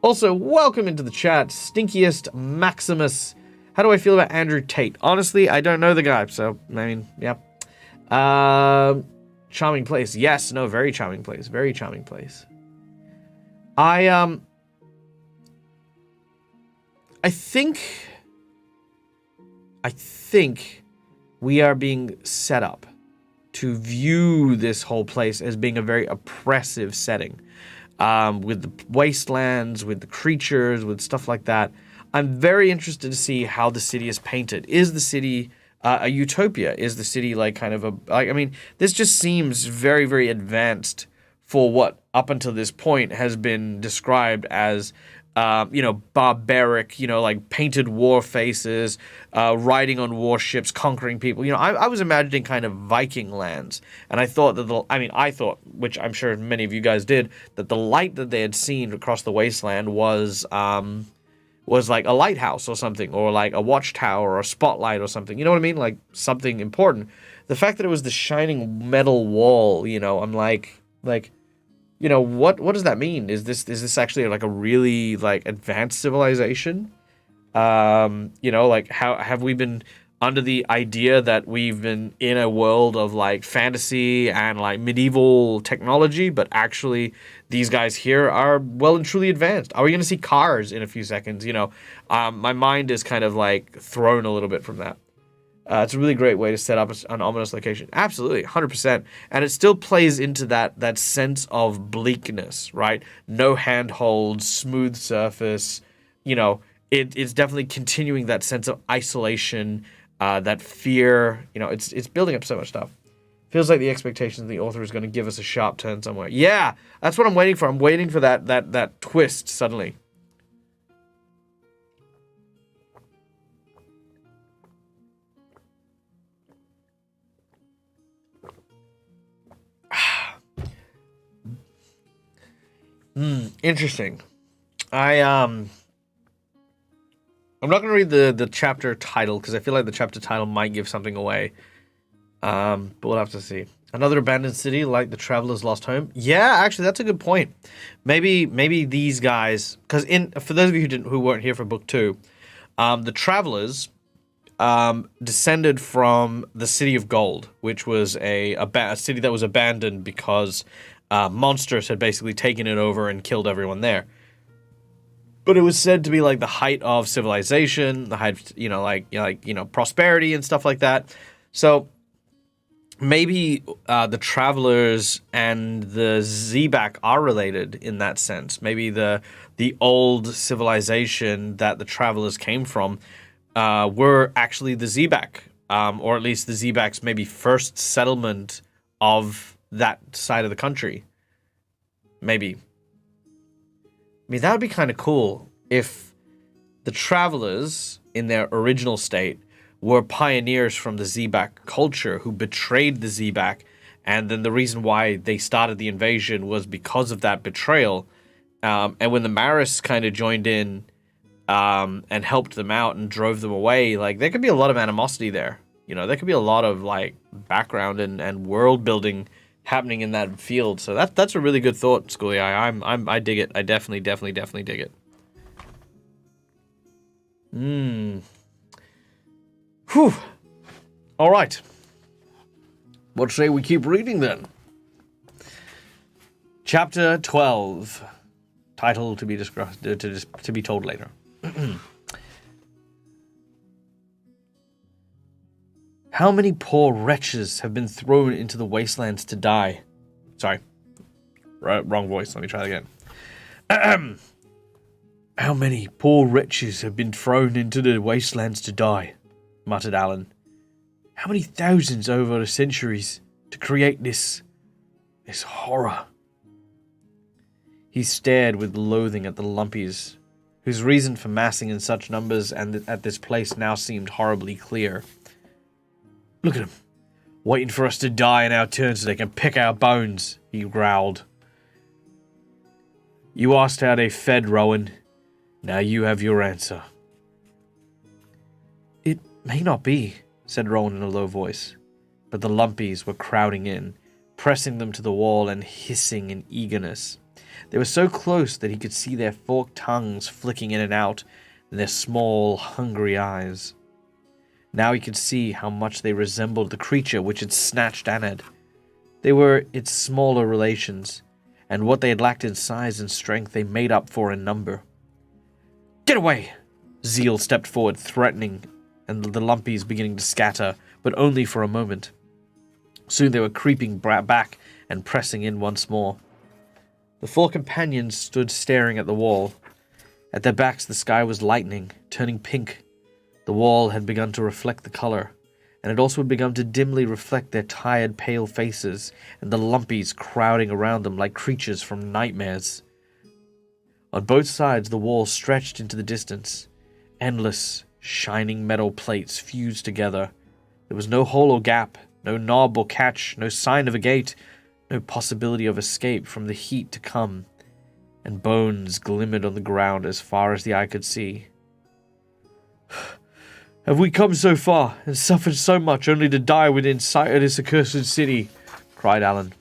Also, welcome into the chat, Stinkiest Maximus. How do I feel about Andrew Tate? Honestly, I don't know the guy, so, yeah. Charming place. Yes, no, very charming place. Very charming place. I think we are being set up to view this whole place as being a very oppressive setting. With the wastelands, with the creatures, with stuff like that. I'm very interested to see how the city is painted. Is the city a utopia? Is the city this just seems very, very advanced for what up until this point has been described as barbaric, painted war faces, riding on warships, conquering people. I was imagining kind of Viking lands, and I thought that which I'm sure many of you guys did, that the light that they had seen across the wasteland was like a lighthouse or something, or like a watchtower or a spotlight or something. You know what I mean? Like something important. The fact that it was the shining metal wall, I'm like. What does that mean? Is this actually like a really like advanced civilization? How have we been under the idea that we've been in a world of like fantasy and like medieval technology, but actually these guys here are well and truly advanced? Are we going to see cars in a few seconds? My mind is kind of like thrown a little bit from that. It's a really great way to set up an ominous location. Absolutely, 100%. And it still plays into that sense of bleakness, right? No handholds, smooth surface. It's definitely continuing that sense of isolation, that fear. It's building up so much stuff. Feels like the expectations of the author is going to give us a sharp turn somewhere. Yeah, that's what I'm waiting for. I'm waiting for that twist suddenly. Interesting. I'm not going to read the chapter title because I feel like the chapter title might give something away. But we'll have to see. Another abandoned city like the Traveler's Lost Home. Yeah, actually, that's a good point. Maybe these guys, because for those of you who weren't here for book 2, the Travelers descended from the City of Gold, which was a city that was abandoned because monsters had basically taken it over and killed everyone there. But it was said to be like the height of civilization, the height of, prosperity and stuff like that. So maybe the Travelers and the Zebak are related in that sense. Maybe the old civilization that the Travelers came from were actually the Zebak, or at least the Zebak's maybe first settlement of that side of the country. Maybe. That would be kind of cool if the Travelers in their original state were pioneers from the Zebak culture who betrayed the Zebak, and then the reason why they started the invasion was because of that betrayal. And when the Maris kind of joined in and helped them out and drove them away, like there could be a lot of animosity there. There could be a lot of like background and world building happening in that field. So that's a really good thought, Schoolie. I dig it. I definitely dig it. Whew. All right. What say we keep reading then? Chapter 12. Title to be discussed, to be told later. How many poor wretches have been thrown into the wastelands to die? Sorry. Wrong voice. Let me try that again. How many poor wretches have been thrown into the wastelands to die? Muttered Alan. How many thousands over the centuries to create this horror? He stared with loathing at the lumpies, whose reason for massing in such numbers and at this place now seemed horribly clear. Look at them, waiting for us to die in our turn so they can pick our bones, he growled. You asked how they fed, Rowan. Now you have your answer. It may not be, said Rowan in a low voice, but the lumpies were crowding in, pressing them to the wall and hissing in eagerness. They were so close that he could see their forked tongues flicking in and out, and their small, hungry eyes. Now he could see how much they resembled the creature which had snatched Anad. They were its smaller relations, and what they had lacked in size and strength they made up for in number. Get away! Zeal stepped forward, threatening, and the lumpies beginning to scatter, but only for a moment. Soon they were creeping back and pressing in once more. The four companions stood staring at the wall. At their backs the sky was lightening, turning pink. The wall had begun to reflect the color, and it also had begun to dimly reflect their tired, pale faces, and the lumpies crowding around them like creatures from nightmares. On both sides the wall stretched into the distance. Endless, shining metal plates fused together. There was no hole or gap, no knob or catch, no sign of a gate, no possibility of escape from the heat to come, and bones glimmered on the ground as far as the eye could see. Have we come so far, and suffered so much only to die within sight of this accursed city? Cried Alan.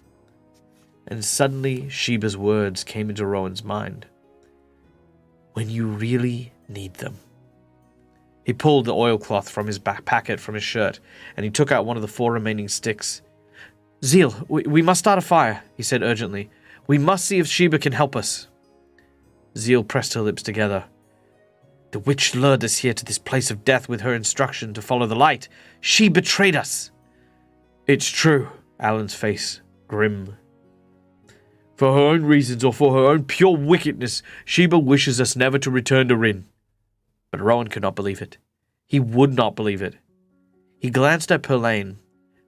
And suddenly Sheba's words came into Rowan's mind. When you really need them. He pulled the oilcloth from his back packet from his shirt, and he took out one of the four remaining sticks. Zeal, we must start a fire, he said urgently. We must see if Sheba can help us. Zeal pressed her lips together. The witch lured us here to this place of death with her instruction to follow the light. She betrayed us. It's true, Alan's face grim. For her own reasons or for her own pure wickedness, Sheba wishes us never to return to Rin. But Rowan could not believe it. He would not believe it. He glanced at Perlane,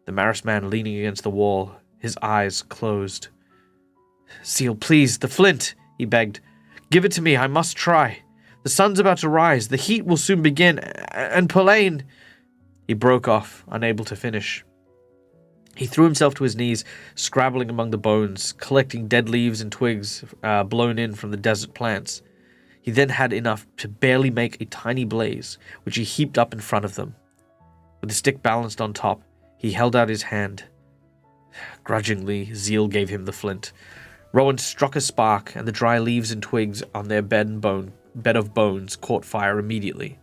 the Maris man leaning against the wall, his eyes closed. Zeal, please, the flint, he begged. Give it to me, I must try. The sun's about to rise, the heat will soon begin, and Perlane... He broke off, unable to finish. He threw himself to his knees, scrabbling among the bones, collecting dead leaves and twigs blown in from the desert plants. He then had enough to barely make a tiny blaze, which he heaped up in front of them. With the stick balanced on top, he held out his hand. Grudgingly, Zeal gave him the flint. Rowan struck a spark, and the dry leaves and twigs on their bed of bones caught fire immediately.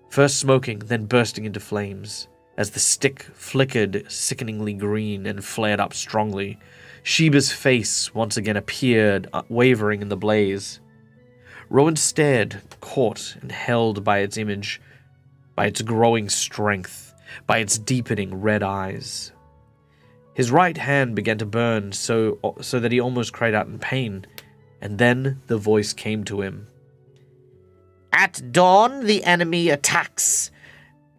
First smoking, then bursting into flames. As the stick flickered sickeningly green and flared up strongly, Sheba's face once again appeared, wavering in the blaze. Rowan stared, caught and held by its image, by its growing strength, by its deepening red eyes. His right hand began to burn so that he almost cried out in pain, and then the voice came to him. At dawn the enemy attacks.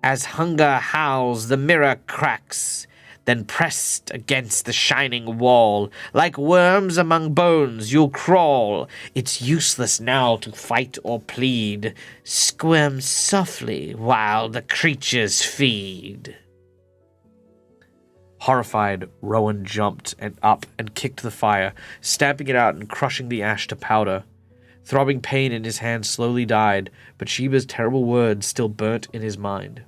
As hunger howls, the mirror cracks. Then pressed against the shining wall, like worms among bones you'll crawl. It's useless now to fight or plead. Squirm softly while the creatures feed. Horrified, Rowan jumped up and kicked the fire, stamping it out and crushing the ash to powder. Throbbing pain in his hand slowly died, but Sheba's terrible words still burnt in his mind.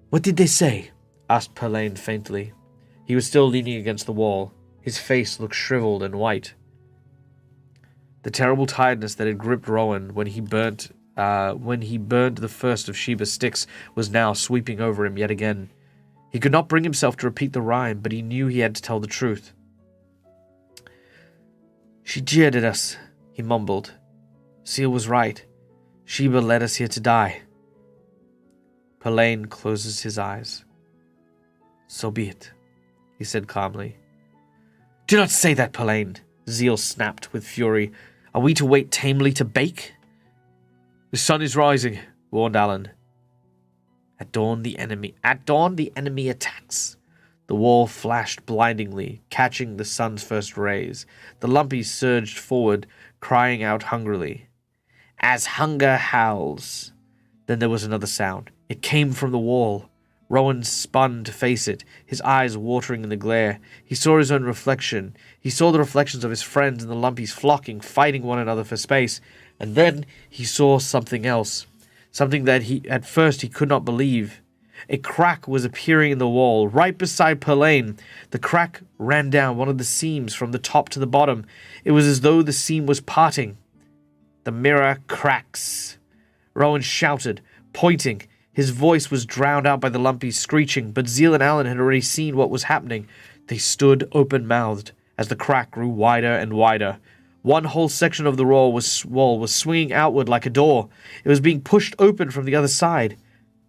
What did they say? Asked Perlane faintly. He was still leaning against the wall. His face looked shriveled and white. The terrible tiredness that had gripped Rowan when he burned the first of Sheba's sticks was now sweeping over him yet again. He could not bring himself to repeat the rhyme, but he knew he had to tell the truth. She jeered at us, he mumbled. Seal was right. Sheba led us here to die. Perlane closes his eyes. So be it, he said calmly. Do not say that, Pelaine, Zeal snapped with fury. Are we to wait tamely to bake? The sun is rising, warned Alan. At dawn the enemy attacks. The wall flashed blindingly, catching the sun's first rays. The lumpies surged forward, crying out hungrily. As hunger howls. Then there was another sound. It came from the wall. Rowan spun to face it, his eyes watering in the glare. He saw his own reflection. He saw the reflections of his friends and the lumpies flocking, fighting one another for space. And then he saw something else. Something that at first he could not believe. A crack was appearing in the wall, right beside Pelaine. The crack ran down one of the seams from the top to the bottom. It was as though the seam was parting. The mirror cracks. Rowan shouted, pointing. His voice was drowned out by the lumpies screeching, but Zeal and Alan had already seen what was happening. They stood open-mouthed as the crack grew wider and wider. One whole section of the wall was swinging outward like a door. It was being pushed open from the other side.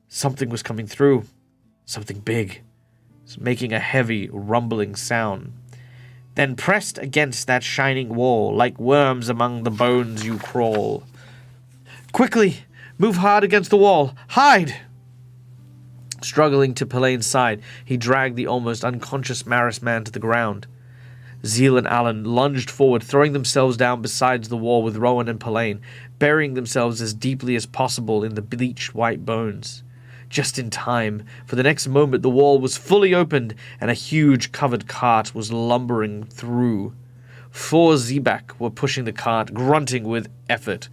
Something was coming through. Something big. It was making a heavy, rumbling sound. Then pressed against that shining wall, like worms among the bones you crawl. Quickly! Move hard against the wall! Hide! Struggling to Pelaine's side, he dragged the almost unconscious Maris man to the ground. Zeal and Alan lunged forward, throwing themselves down beside the wall with Rowan and Pelaine, burying themselves as deeply as possible in the bleached white bones. Just in time, for the next moment the wall was fully opened, and a huge covered cart was lumbering through. 4 Zebak were pushing the cart, grunting with effort.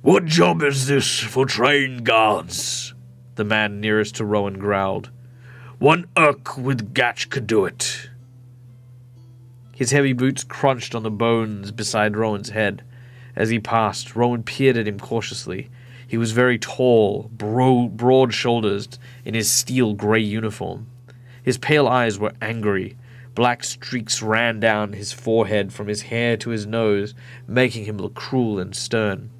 What job is this for trained guards? The man nearest to Rowan growled. One Urk with Gatch could do it. His heavy boots crunched on the bones beside Rowan's head. As he passed, Rowan peered at him cautiously. He was very tall, broad-shouldered, in his steel grey uniform. His pale eyes were angry. Black streaks ran down his forehead from his hair to his nose, making him look cruel and stern.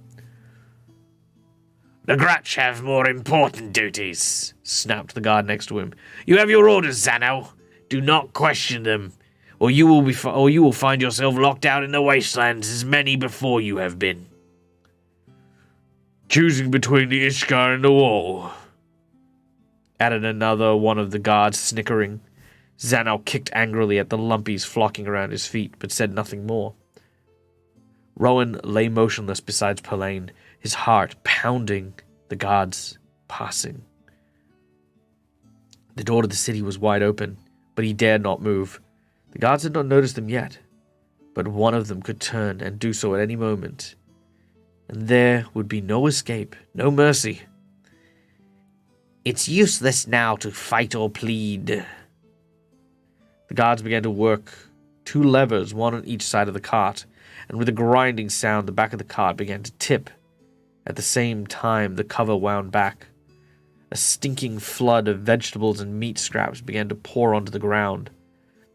The Gratch have more important duties, snapped the guard next to him. You have your orders, Zano. Do not question them, or you will find yourself locked out in the wastelands as many before you have been. Choosing between the Ishkar and the wall, added another one of the guards, snickering. Zano kicked angrily at the lumpies flocking around his feet, but said nothing more. Rowan lay motionless beside Pelaine, his heart pounding, the guards passing. The door to the city was wide open, but he dared not move. The guards had not noticed them yet, but one of them could turn and do so at any moment. And there would be no escape, no mercy. It's useless now to fight or plead. The guards began to work 2 levers, one on each side of the cart, and with a grinding sound the back of the cart began to tip. At the same time, the cover wound back. A stinking flood of vegetables and meat scraps began to pour onto the ground.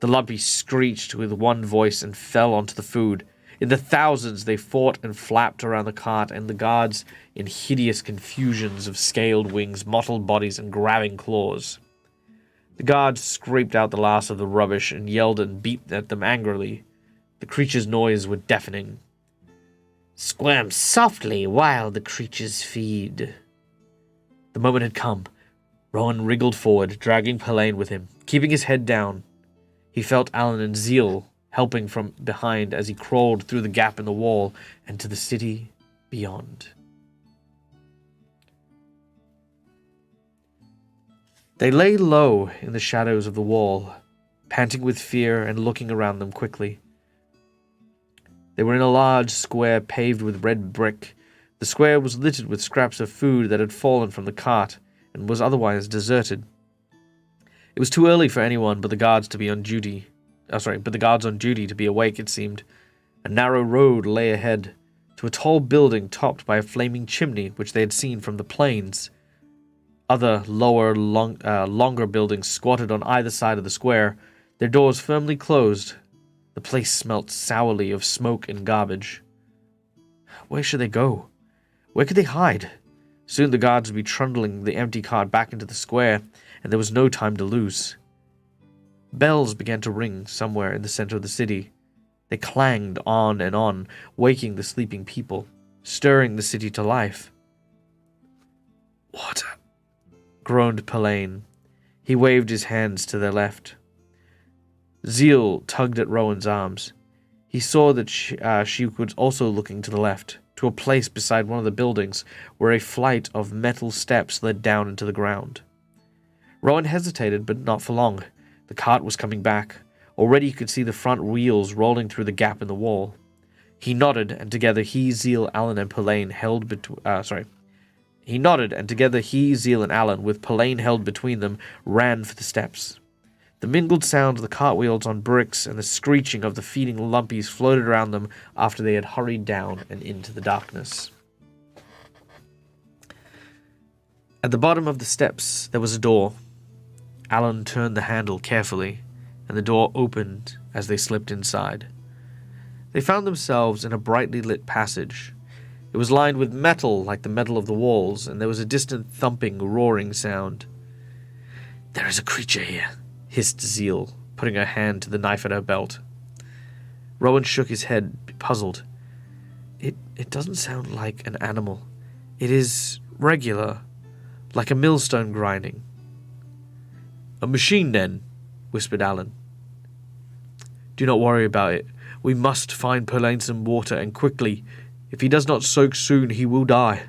The lumpies screeched with one voice and fell onto the food. In the thousands, they fought and flapped around the cart, and the guards, in hideous confusions of scaled wings, mottled bodies, and grabbing claws. The guards scraped out the last of the rubbish and yelled and beat at them angrily. The creatures' noise was deafening. Squirm softly while the creatures feed. The moment had come. Rowan wriggled forward, dragging Pelaine with him, keeping his head down. He felt Alan and Zeal helping from behind as he crawled through the gap in the wall and to the city beyond. They lay low in the shadows of the wall, panting with fear and looking around them quickly. They were in a large square paved with red brick. The square was littered with scraps of food that had fallen from the cart and was otherwise deserted. It was too early for anyone but the guards on duty to be awake, it seemed. A narrow road lay ahead, to a tall building topped by a flaming chimney which they had seen from the plains. Other, longer buildings squatted on either side of the square, their doors firmly closed. The place smelt sourly of smoke and garbage. Where should they go? Where could they hide? Soon the guards would be trundling the empty cart back into the square, and there was no time to lose. Bells began to ring somewhere in the center of the city. They clanged on and on, waking the sleeping people, stirring the city to life. "Water," groaned Pelaine. He waved his hands to their left. Zeal tugged at Rowan's arms. He saw that she was also looking to the left, to a place beside one of the buildings where a flight of metal steps led down into the ground. Rowan hesitated, but not for long. The cart was coming back. Already he could see the front wheels rolling through the gap in the wall. He nodded, and together he, Zeal, Alan, and Pelaine He nodded, and together he, Zeal, and Alan, with Pelaine held between them, ran for the steps. The mingled sound of the cartwheels on bricks and the screeching of the feeding lumpies floated around them after they had hurried down and into the darkness. At the bottom of the steps there was a door. Alan turned the handle carefully, and the door opened as they slipped inside. They found themselves in a brightly lit passage. It was lined with metal like the metal of the walls, and there was a distant thumping, roaring sound. "There is a creature here," hissed Zeal, putting her hand to the knife at her belt. Rowan shook his head, puzzled. It doesn't sound like an animal. It is regular, like a millstone grinding. "A machine, then," whispered Alan. "Do not worry about it. We must find Pelaine some water, and quickly. If he does not soak soon, he will die."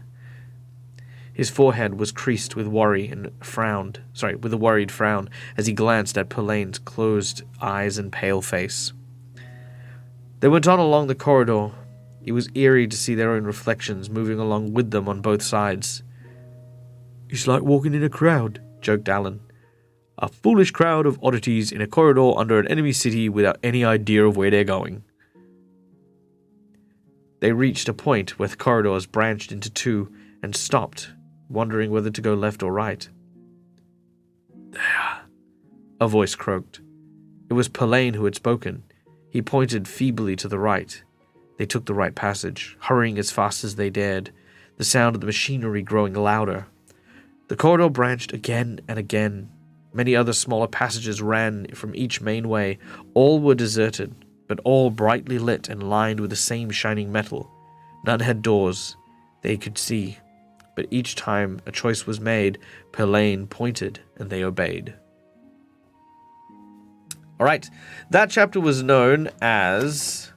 His forehead was creased with worry and with a worried frown as he glanced at Pelaine's closed eyes and pale face. They went on along the corridor. It was eerie to see their own reflections moving along with them on both sides. "It's like walking in a crowd," joked Alan. "A foolish crowd of oddities in a corridor under an enemy city without any idea of where they're going." They reached a point where the corridors branched into two and stopped, wondering whether to go left or right. "There," a voice croaked. It was Pelaine who had spoken. He pointed feebly to the right. They took the right passage, hurrying as fast as they dared, the sound of the machinery growing louder. The corridor branched again and again. Many other smaller passages ran from each main way. All were deserted, but all brightly lit and lined with the same shining metal. None had doors. They could see. But each time a choice was made, Pelaine pointed and they obeyed. Alright, that chapter was known as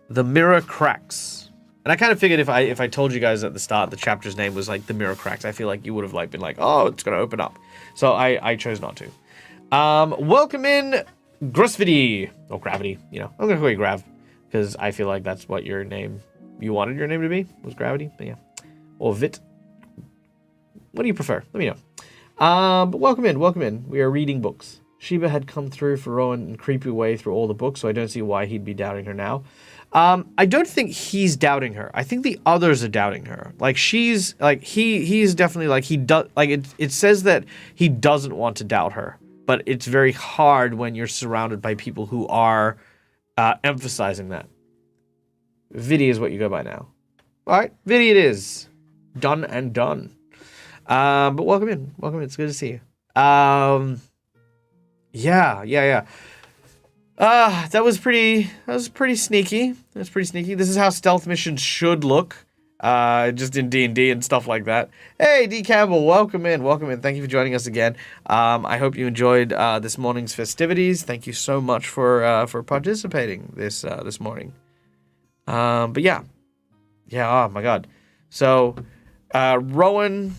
The Mirror Cracks. And I kind of figured if I told you guys at the start the chapter's name was like The Mirror Cracks, I feel like you would have been like, oh, it's going to open up. So I chose not to. Welcome in, Grusvity, or Gravity, I'm going to call you Grav, because I feel like that's what you wanted your name to be, was Gravity, but yeah. Or Vit. What do you prefer? Let me know. But welcome in. We are reading books. Sheba had come through for Rowan and creepy way through all the books, so I don't see why he'd be doubting her now. I don't think he's doubting her. I think the others are doubting her. Like he's definitely like he does. Like it says that he doesn't want to doubt her, but it's very hard when you're surrounded by people who are emphasizing that. Vidi is what you go by now. All right, Vidi it is. Done and done. But welcome in. It's good to see you. Yeah. That was pretty sneaky. This is how stealth missions should look. Just in D&D and stuff like that. Hey, D. Campbell, welcome in. Thank you for joining us again. I hope you enjoyed this morning's festivities. Thank you so much for participating this morning. But yeah, oh my god. So, Rowan,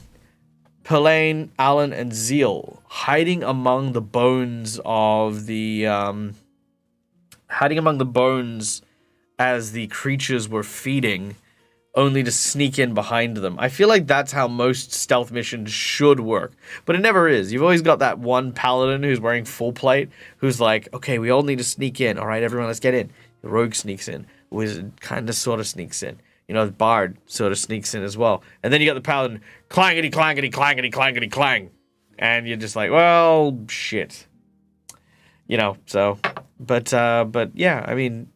Pelaine, Alan, and Zeal hiding among the bones as the creatures were feeding, only to sneak in behind them. I feel like that's how most stealth missions should work, but it never is. You've always got that one paladin who's wearing full plate, who's like, okay, we all need to sneak in. All right, everyone, let's get in. The rogue sneaks in. The wizard kind of sort of sneaks in. The bard sort of sneaks in as well. And then you got the paladin, clangety, clangety, clangety, clangety, clang. And you're just like, well, shit. But yeah, I mean,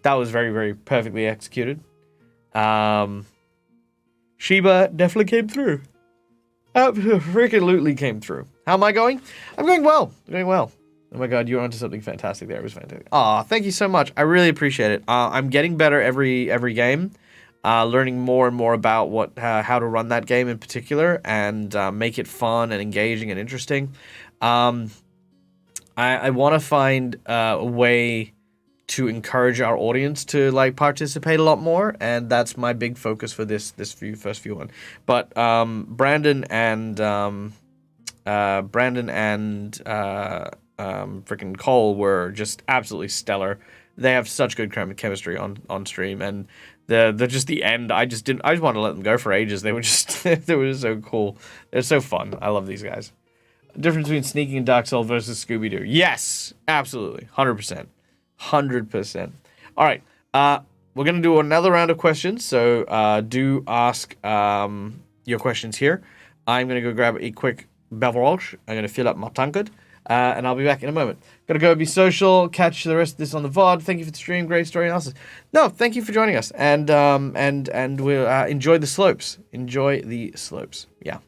that was very, very perfectly executed. Sheba definitely came through. Freaking came through. How am I going? I'm going well. Oh my god, you're onto something fantastic there. It was fantastic. Aw, thank you so much. I really appreciate it. I'm getting better every game. Learning more and more about how to run that game in particular and make it fun and engaging and interesting. I want to find a way to encourage our audience to like participate a lot more, and that's my big focus for this first few one. But Brandon and freaking Cole were just absolutely stellar. They have such good chemistry on stream, and they're just the end. I just wanted to let them go for ages. They were just they were just so cool. They're so fun. I love these guys. Difference between sneaking in Dark Souls versus Scooby-Doo. Yes, absolutely. 100%. 100%. All right. We're going to do another round of questions. So do ask your questions here. I'm going to go grab a quick beverage. I'm going to fill up my tankard. And I'll be back in a moment. Gotta go be social. Catch the rest of this on the VOD. Thank you for the stream. Great story analysis. No, thank you for joining us. And we'll enjoy the slopes. Enjoy the slopes. Yeah.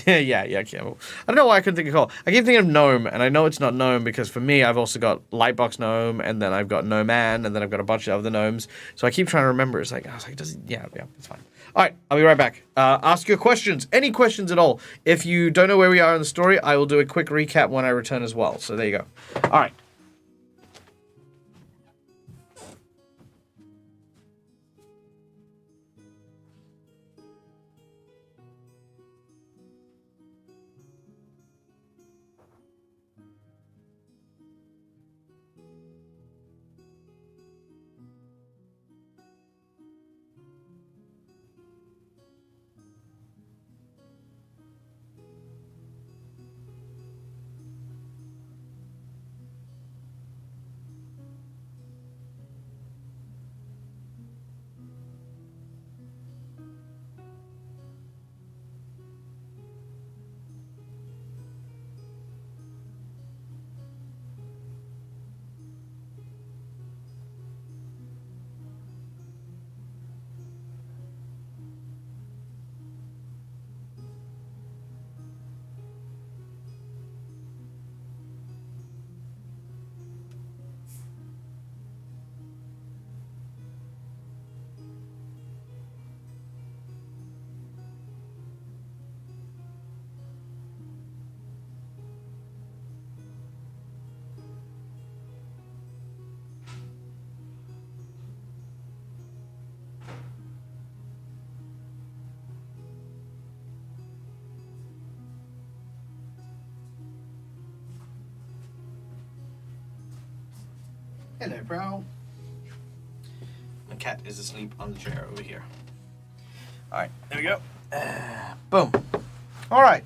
yeah, Campbell. I don't know why I couldn't think of call. I keep thinking of Gnome, and I know it's not Gnome because for me, I've also got Lightbox Gnome, and then I've got Gnoman, and then I've got a bunch of other gnomes. So I keep trying to remember. It's like, I was like, yeah, it's fine. All right, I'll be right back. Ask your questions, any questions at all. If you don't know where we are in the story, I will do a quick recap when I return as well. So there you go. All right. Hello, bro. My cat is asleep on the chair over here. All right, there we go. Boom. All right.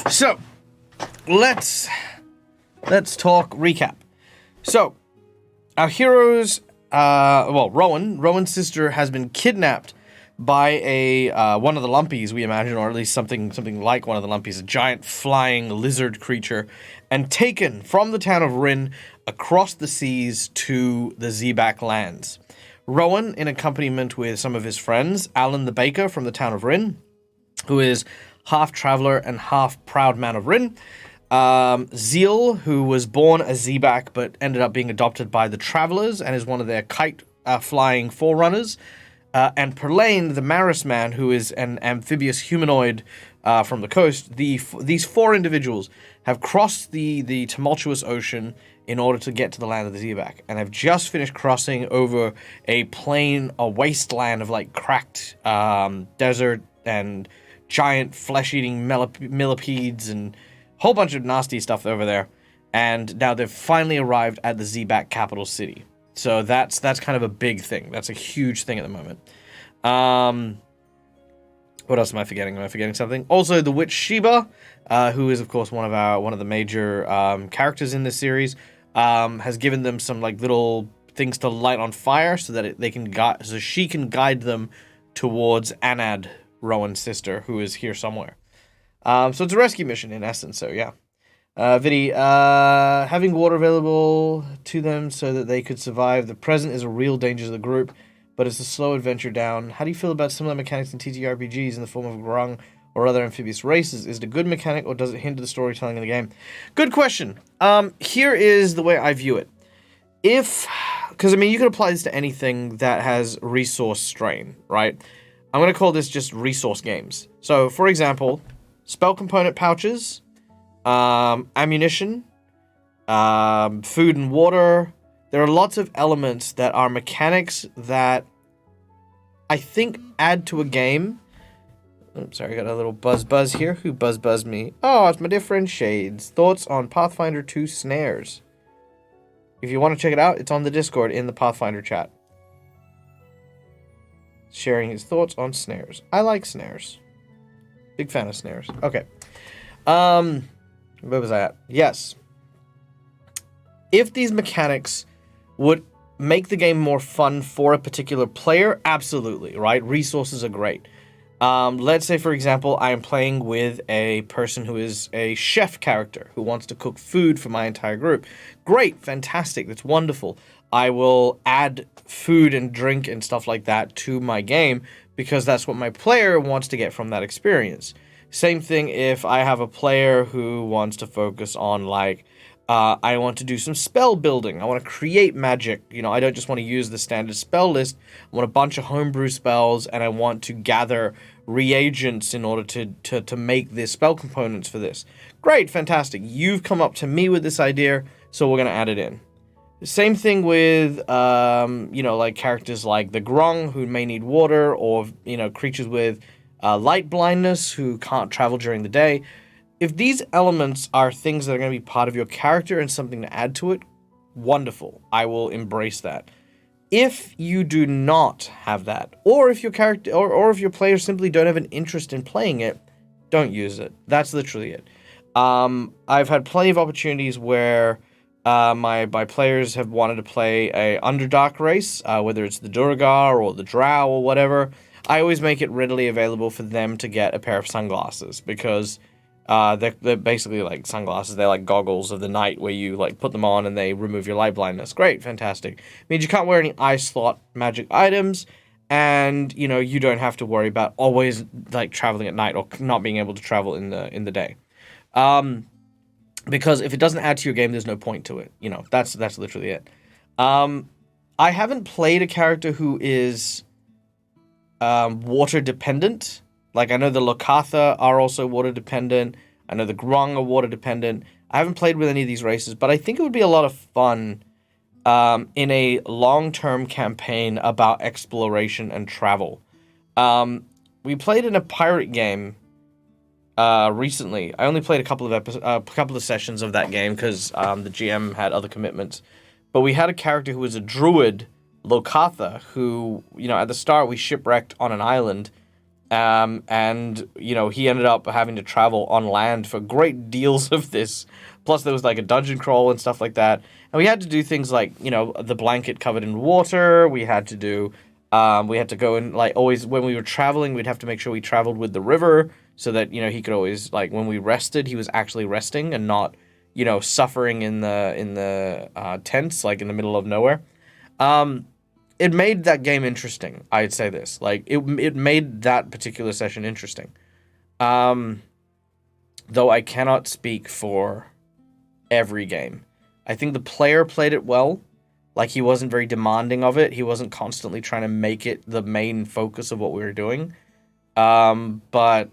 So, let's talk recap. So, our heroes, Rowan's sister has been kidnapped by one of the Lumpies, we imagine, or at least something like one of the Lumpies, a giant flying lizard creature, and taken from the town of Rin across the seas to the Zebak lands. Rowan, in accompaniment with some of his friends, Alan the baker from the town of Rin, who is half traveler and half proud man of Rin, Zeal, who was born a Zebak but ended up being adopted by the travelers and is one of their kite flying forerunners, and Perlane, the Maris man, who is an amphibious humanoid from the coast. These four individuals have crossed the tumultuous ocean in order to get to the land of the Zebak, and have just finished crossing over a wasteland of like cracked desert and giant flesh-eating millipedes and a whole bunch of nasty stuff over there. And now they've finally arrived at the Zebak capital city. So that's kind of a big thing. That's a huge thing at the moment. What else am I forgetting? Am I forgetting something? Also, the witch Sheba, who is of course one of the major characters in this series, has given them some like little things to light on fire so that she can guide them towards Anad, Rowan's sister, who is here somewhere. So it's a rescue mission in essence. So yeah. Vidi, having water available to them so that they could survive the present is a real danger to the group, but it's a slow adventure down. How do you feel about similar mechanics in TTRPGs in the form of grung or other amphibious races? Is it a good mechanic, or does it hinder the storytelling in the game? Good question. Here is the way I view it. Because, I mean, you can apply this to anything that has resource strain, right? I'm going to call this just resource games. So, for example, spell component pouches, ammunition, food and water. There are lots of elements that are mechanics that I think add to a game. Oops, sorry, I got a little buzz here. Who buzzed me? Oh, it's my dear friend Shades. Thoughts on Pathfinder 2 snares? If you want to check it out, it's on the Discord in the Pathfinder chat. Sharing his thoughts on snares. I like snares. Big fan of snares. Okay. Where was I at? Yes. If these mechanics would make the game more fun for a particular player, absolutely, right? Resources are great. Let's say, for example, I am playing with a person who is a chef character who wants to cook food for my entire group. Great, fantastic, that's wonderful. I will add food and drink and stuff like that to my game because that's what my player wants to get from that experience. Same thing if I have a player who wants to focus on, like, I want to do some spell building. I want to create magic. You know, I don't just want to use the standard spell list. I want a bunch of homebrew spells, and I want to gather reagents in order to make the spell components for this. Great, fantastic. You've come up to me with this idea, so we're going to add it in. Same thing with, you know, like characters like the Grung, who may need water, or, you know, creatures with light blindness who can't travel during the day. If these elements are things that are going to be part of your character and something to add to it, wonderful. I will embrace that. If you do not have that, or if your character, or if your players simply don't have an interest in playing it, don't use it. That's literally it. I've had plenty of opportunities where my players have wanted to play a Underdark race, whether it's the Durgar or the Drow or whatever. I always make it readily available for them to get a pair of sunglasses, because they're basically like sunglasses. They're like goggles of the night where you like put them on and they remove your light blindness. Great, fantastic. Means you can't wear any eye slot magic items, and you know you don't have to worry about always like traveling at night or not being able to travel in the day. Because if it doesn't add to your game, there's no point to it. You know, that's literally it. I haven't played a character who is water dependent. Like, I know the Lokatha are also water dependent. I know the Grung are water dependent. I haven't played with any of these races, but I think it would be a lot of fun in a long-term campaign about exploration and travel. We played in a pirate game recently. I only played a couple of sessions of that game because the GM had other commitments. But we had a character who was a druid, Lokatha, who, you know, at the start we shipwrecked on an island. And, you know, he ended up having to travel on land for great deals of this. Plus, there was, like, a dungeon crawl and stuff like that. And we had to do things like, you know, the blanket covered in water. We had to do, we had to go and, like, always, when we were traveling, we'd have to make sure we traveled with the river so that, you know, he could always, like, when we rested, he was actually resting and not, you know, suffering in the tents, like, in the middle of nowhere. It made that game interesting, I'd say this. Like, it made that particular session interesting. Though I cannot speak for every game. I think the player played it well. Like, he wasn't very demanding of it. He wasn't constantly trying to make it the main focus of what we were doing. But,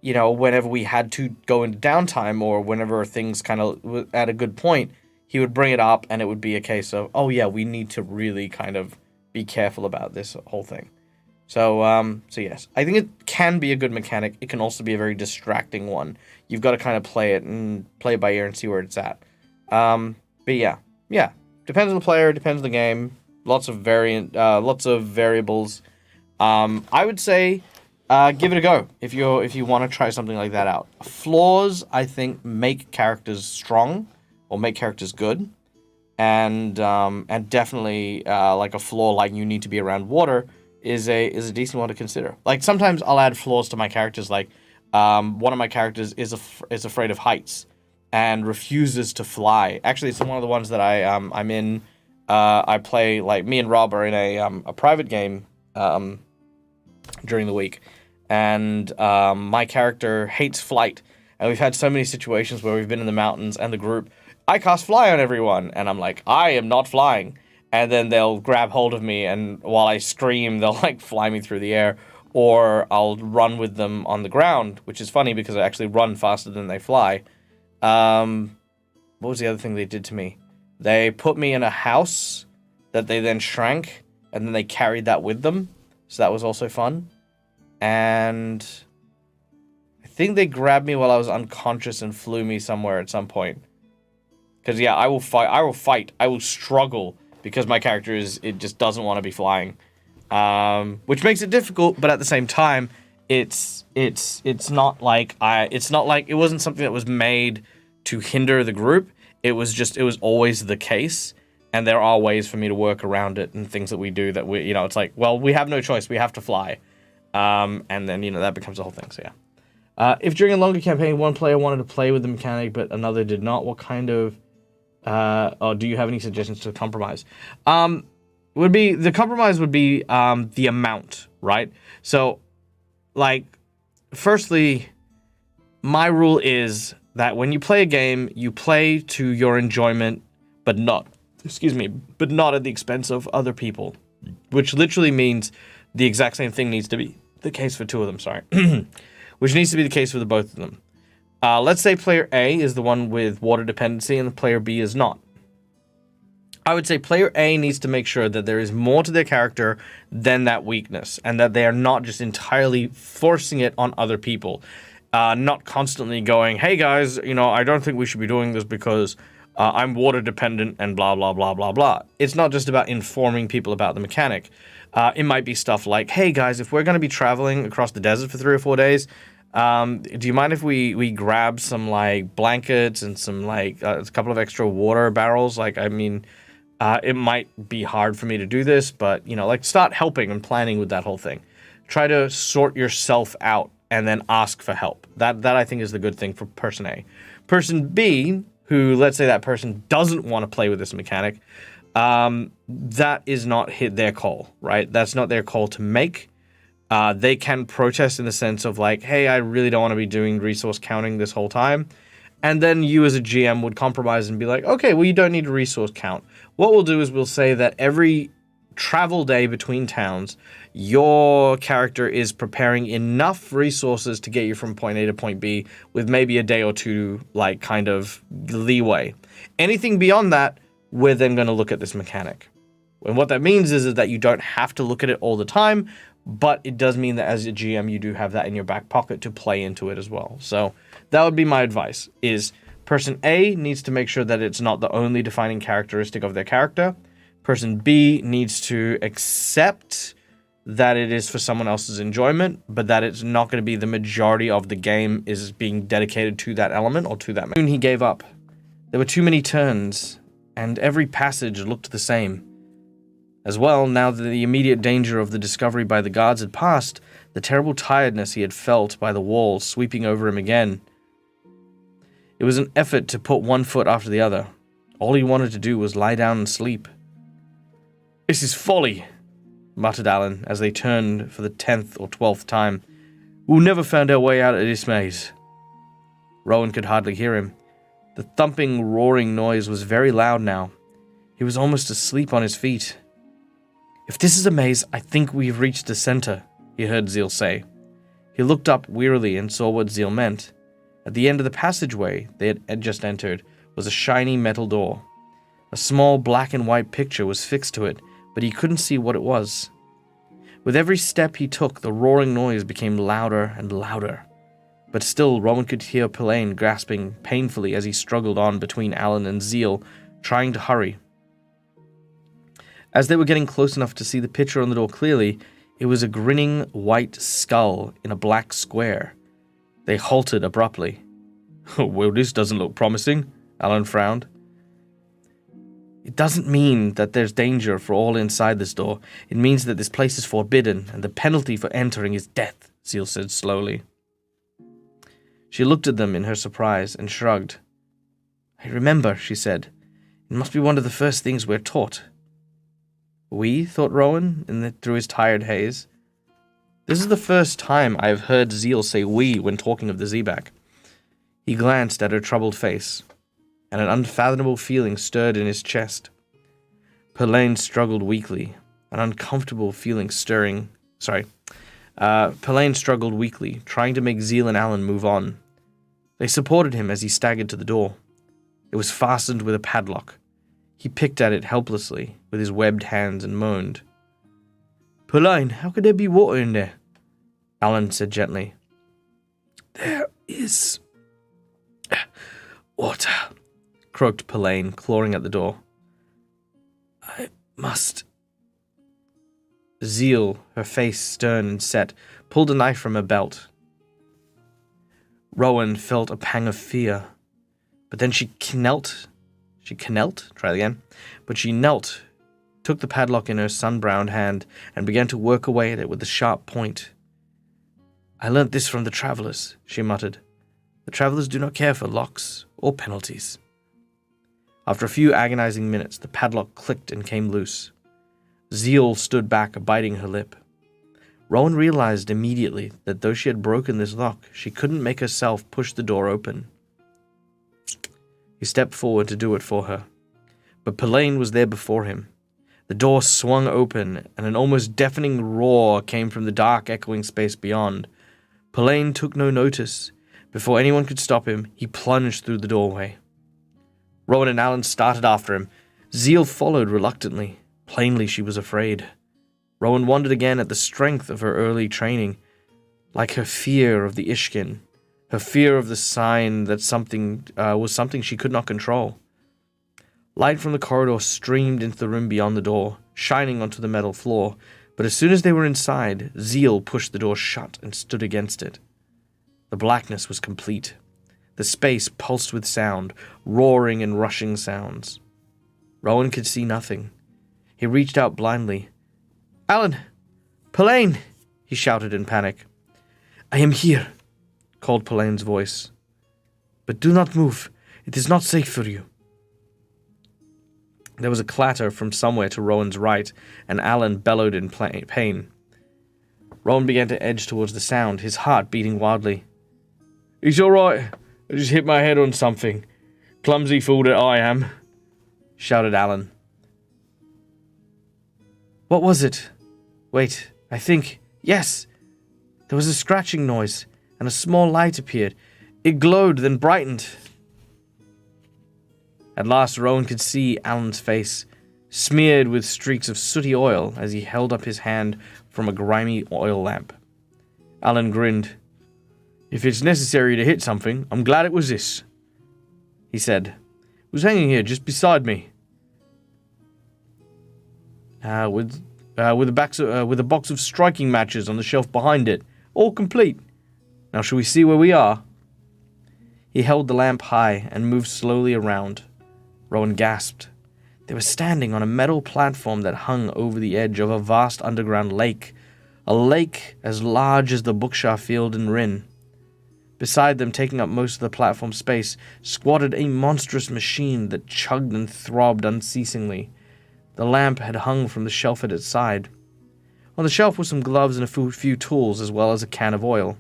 you know, whenever we had to go into downtime or whenever things kind of were at a good point, he would bring it up and it would be a case of, oh yeah, we need to really kind of be careful about this whole thing. So yes, I think it can be a good mechanic. It can also be a very distracting one. You've got to kind of play it and play it by ear and see where it's at. But yeah, depends on the player, depends on the game. Lots of variables. I would say, give it a go if you want to try something like that out. Flaws, I think, make characters strong or make characters good. And definitely like a flaw like you need to be around water is a decent one to consider. Like, sometimes I'll add flaws to my characters. Like, one of my characters is afraid of heights and refuses to fly. Actually, it's one of the ones that I'm in I play, like, me and Rob are in a private game during the week, and my character hates flight, and we've had so many situations where we've been in the mountains, and the group, I cast fly on everyone, and I'm like, I am not flying, and then they'll grab hold of me, and while I scream, they'll, like, fly me through the air, or I'll run with them on the ground, which is funny because I actually run faster than they fly. What was the other thing they did to me? They put me in a house that they then shrank, and then they carried that with them. So that was also fun. And I think they grabbed me while I was unconscious and flew me somewhere at some point. Because, yeah, I will fight. I will struggle because my character it just doesn't want to be flying. Which makes it difficult, but at the same time, it's not like it wasn't something that was made to hinder the group. It was always the case, and there are ways for me to work around it and things that we do that it's like, well, we have no choice, we have to fly, and then that becomes the whole thing. So yeah, if during a longer campaign one player wanted to play with the mechanic but another did not, what kind of or do you have any suggestions to compromise? The compromise would be the amount, right? So, like, firstly, my rule is that when you play a game, you play to your enjoyment, but not at the expense of other people, which literally means the exact same thing needs to be the case for two of them, sorry, which needs to be the case for the both of them. Let's say player A is the one with water dependency and player B is not. I would say player A needs to make sure that there is more to their character than that weakness, and that they are not just entirely forcing it on other people. Not constantly going, hey guys, I don't think we should be doing this because I'm water dependent and blah, blah, blah, blah, blah. It's not just about informing people about the mechanic. It might be stuff like, hey guys, if we're going to be traveling across the desert for 3 or 4 days, do you mind if we grab some, like, blankets and some, like, a couple of extra water barrels? Like, I mean, it might be hard for me to do this, but, start helping and planning with that whole thing. Try to sort yourself out and then ask for help. That I think is the good thing for person A. Person B, who, let's say that person doesn't want to play with this mechanic, that is not their call, right? That's not their call to make. They can protest in the sense of like, hey, I really don't want to be doing resource counting this whole time. And then you as a GM would compromise and be like, okay, well, you don't need a resource count. What we'll do is we'll say that every travel day between towns, your character is preparing enough resources to get you from point A to point B with maybe a day or two, like, kind of leeway. Anything beyond that, we're then going to look at this mechanic. And what that means is that you don't have to look at it all the time, but it does mean that as a GM, you do have that in your back pocket to play into it as well. So that would be my advice, is person A needs to make sure that it's not the only defining characteristic of their character. Person B needs to accept that it is for someone else's enjoyment, but that it's not going to be the majority of the game is being dedicated to that element or to that. Soon he gave up. There were too many turns, and every passage looked the same. As well, now that the immediate danger of the discovery by the guards had passed, the terrible tiredness he had felt by the wall sweeping over him again. It was an effort to put one foot after the other. All he wanted to do was lie down and sleep. "This is folly," muttered Alan as they turned for the 10th or 12th time. "We'll never find our way out of this maze." Rowan could hardly hear him. The thumping, roaring noise was very loud now. He was almost asleep on his feet. "If this is a maze, I think we've reached the center," he heard Zeal say. He looked up wearily and saw what Zeal meant. At the end of the passageway they had just entered was a shiny metal door. A small black and white picture was fixed to it, but he couldn't see what it was. With every step he took, the roaring noise became louder and louder. But still, Rowan could hear Pelaine gasping painfully as he struggled on between Alan and Zeal, trying to hurry. As they were getting close enough to see the picture on the door clearly, it was a grinning white skull in a black square. They halted abruptly. "Well, this doesn't look promising," Alan frowned. "It doesn't mean that there's danger for all inside this door. It means that this place is forbidden, and the penalty for entering is death," Zeal said slowly. She looked at them in her surprise and shrugged. "I remember," she said. "It must be one of the first things we're taught." We? Thought Rowan through his tired haze. This is the first time I have heard Zeal say we when talking of the Zebak. He glanced at her troubled face, and an unfathomable feeling stirred in his chest. Pelaine struggled weakly, an uncomfortable feeling stirring. Pelaine struggled weakly, trying to make Zeal and Alan move on. They supported him as he staggered to the door. It was fastened with a padlock. He picked at it helplessly with his webbed hands and moaned. Pelaine, how could there be water in there? Alan said gently. There is water, croaked Pelaine, clawing at the door. I must. Zeal, her face stern and set, pulled a knife from her belt. Rowan felt a pang of fear, but then she knelt, took the padlock in her sun-browned hand, and began to work away at it with a sharp point. I learnt this from the travellers, she muttered. The travellers do not care for locks or penalties. After a few agonizing minutes, the padlock clicked and came loose. Zeal stood back, biting her lip. Rowan realized immediately that though she had broken this lock, she couldn't make herself push the door open. He stepped forward to do it for her, but Pelaine was there before him. The door swung open, and an almost deafening roar came from the dark, echoing space beyond. Pelaine took no notice. Before anyone could stop him, he plunged through the doorway. Rowan and Alan started after him. Zeal followed reluctantly. Plainly she was afraid. Rowan wondered again at the strength of her early training, like her fear of the Ishkin, her fear of the sign that something was something she could not control. Light from the corridor streamed into the room beyond the door, shining onto the metal floor, but as soon as they were inside, Zeal pushed the door shut and stood against it. The blackness was complete. The space pulsed with sound, roaring and rushing sounds. Rowan could see nothing. He reached out blindly. Alan! Pelaine! He shouted in panic. I am here, called Pelaine's voice. But do not move. It is not safe for you. There was a clatter from somewhere to Rowan's right, and Alan bellowed in pain. Rowan began to edge towards the sound, his heart beating wildly. He's all right. I just hit my head on something. Clumsy fool that I am, shouted Alan. What was it? Wait, I think... Yes! There was a scratching noise, and a small light appeared. It glowed, then brightened. At last Rowan could see Alan's face, smeared with streaks of sooty oil as he held up his hand from a grimy oil lamp. Alan grinned. If it's necessary to hit something, I'm glad it was this, he said. It was hanging here just beside me. With a box of striking matches on the shelf behind it, all complete. Now shall we see where we are? He held the lamp high and moved slowly around. Rowan gasped. They were standing on a metal platform that hung over the edge of a vast underground lake, a lake as large as the Bookshaw Field in Rin. Beside them, taking up most of the platform space, squatted a monstrous machine that chugged and throbbed unceasingly. The lamp had hung from the shelf at its side. On the shelf were some gloves and a few tools, as well as a can of oil.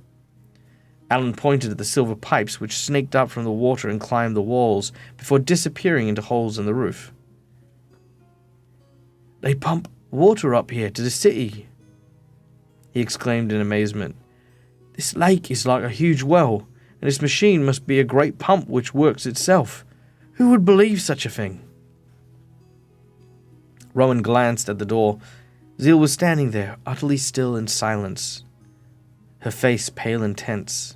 Alan pointed at the silver pipes which snaked up from the water and climbed the walls before disappearing into holes in the roof. They pump water up here to the city, he exclaimed in amazement. This lake is like a huge well, and this machine must be a great pump which works itself. Who would believe such a thing? Rowan glanced at the door. Zeal was standing there, utterly still in silence, her face pale and tense.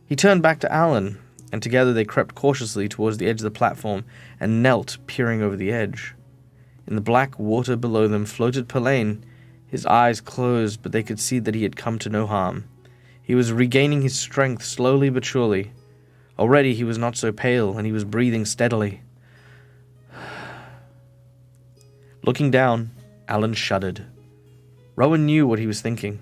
He turned back to Alan, and together they crept cautiously towards the edge of the platform and knelt, peering over the edge. In the black water below them floated Pelaine. His eyes closed, but they could see that he had come to no harm. He was regaining his strength slowly but surely. Already he was not so pale, and he was breathing steadily. Looking down, Alan shuddered. Rowan knew what he was thinking.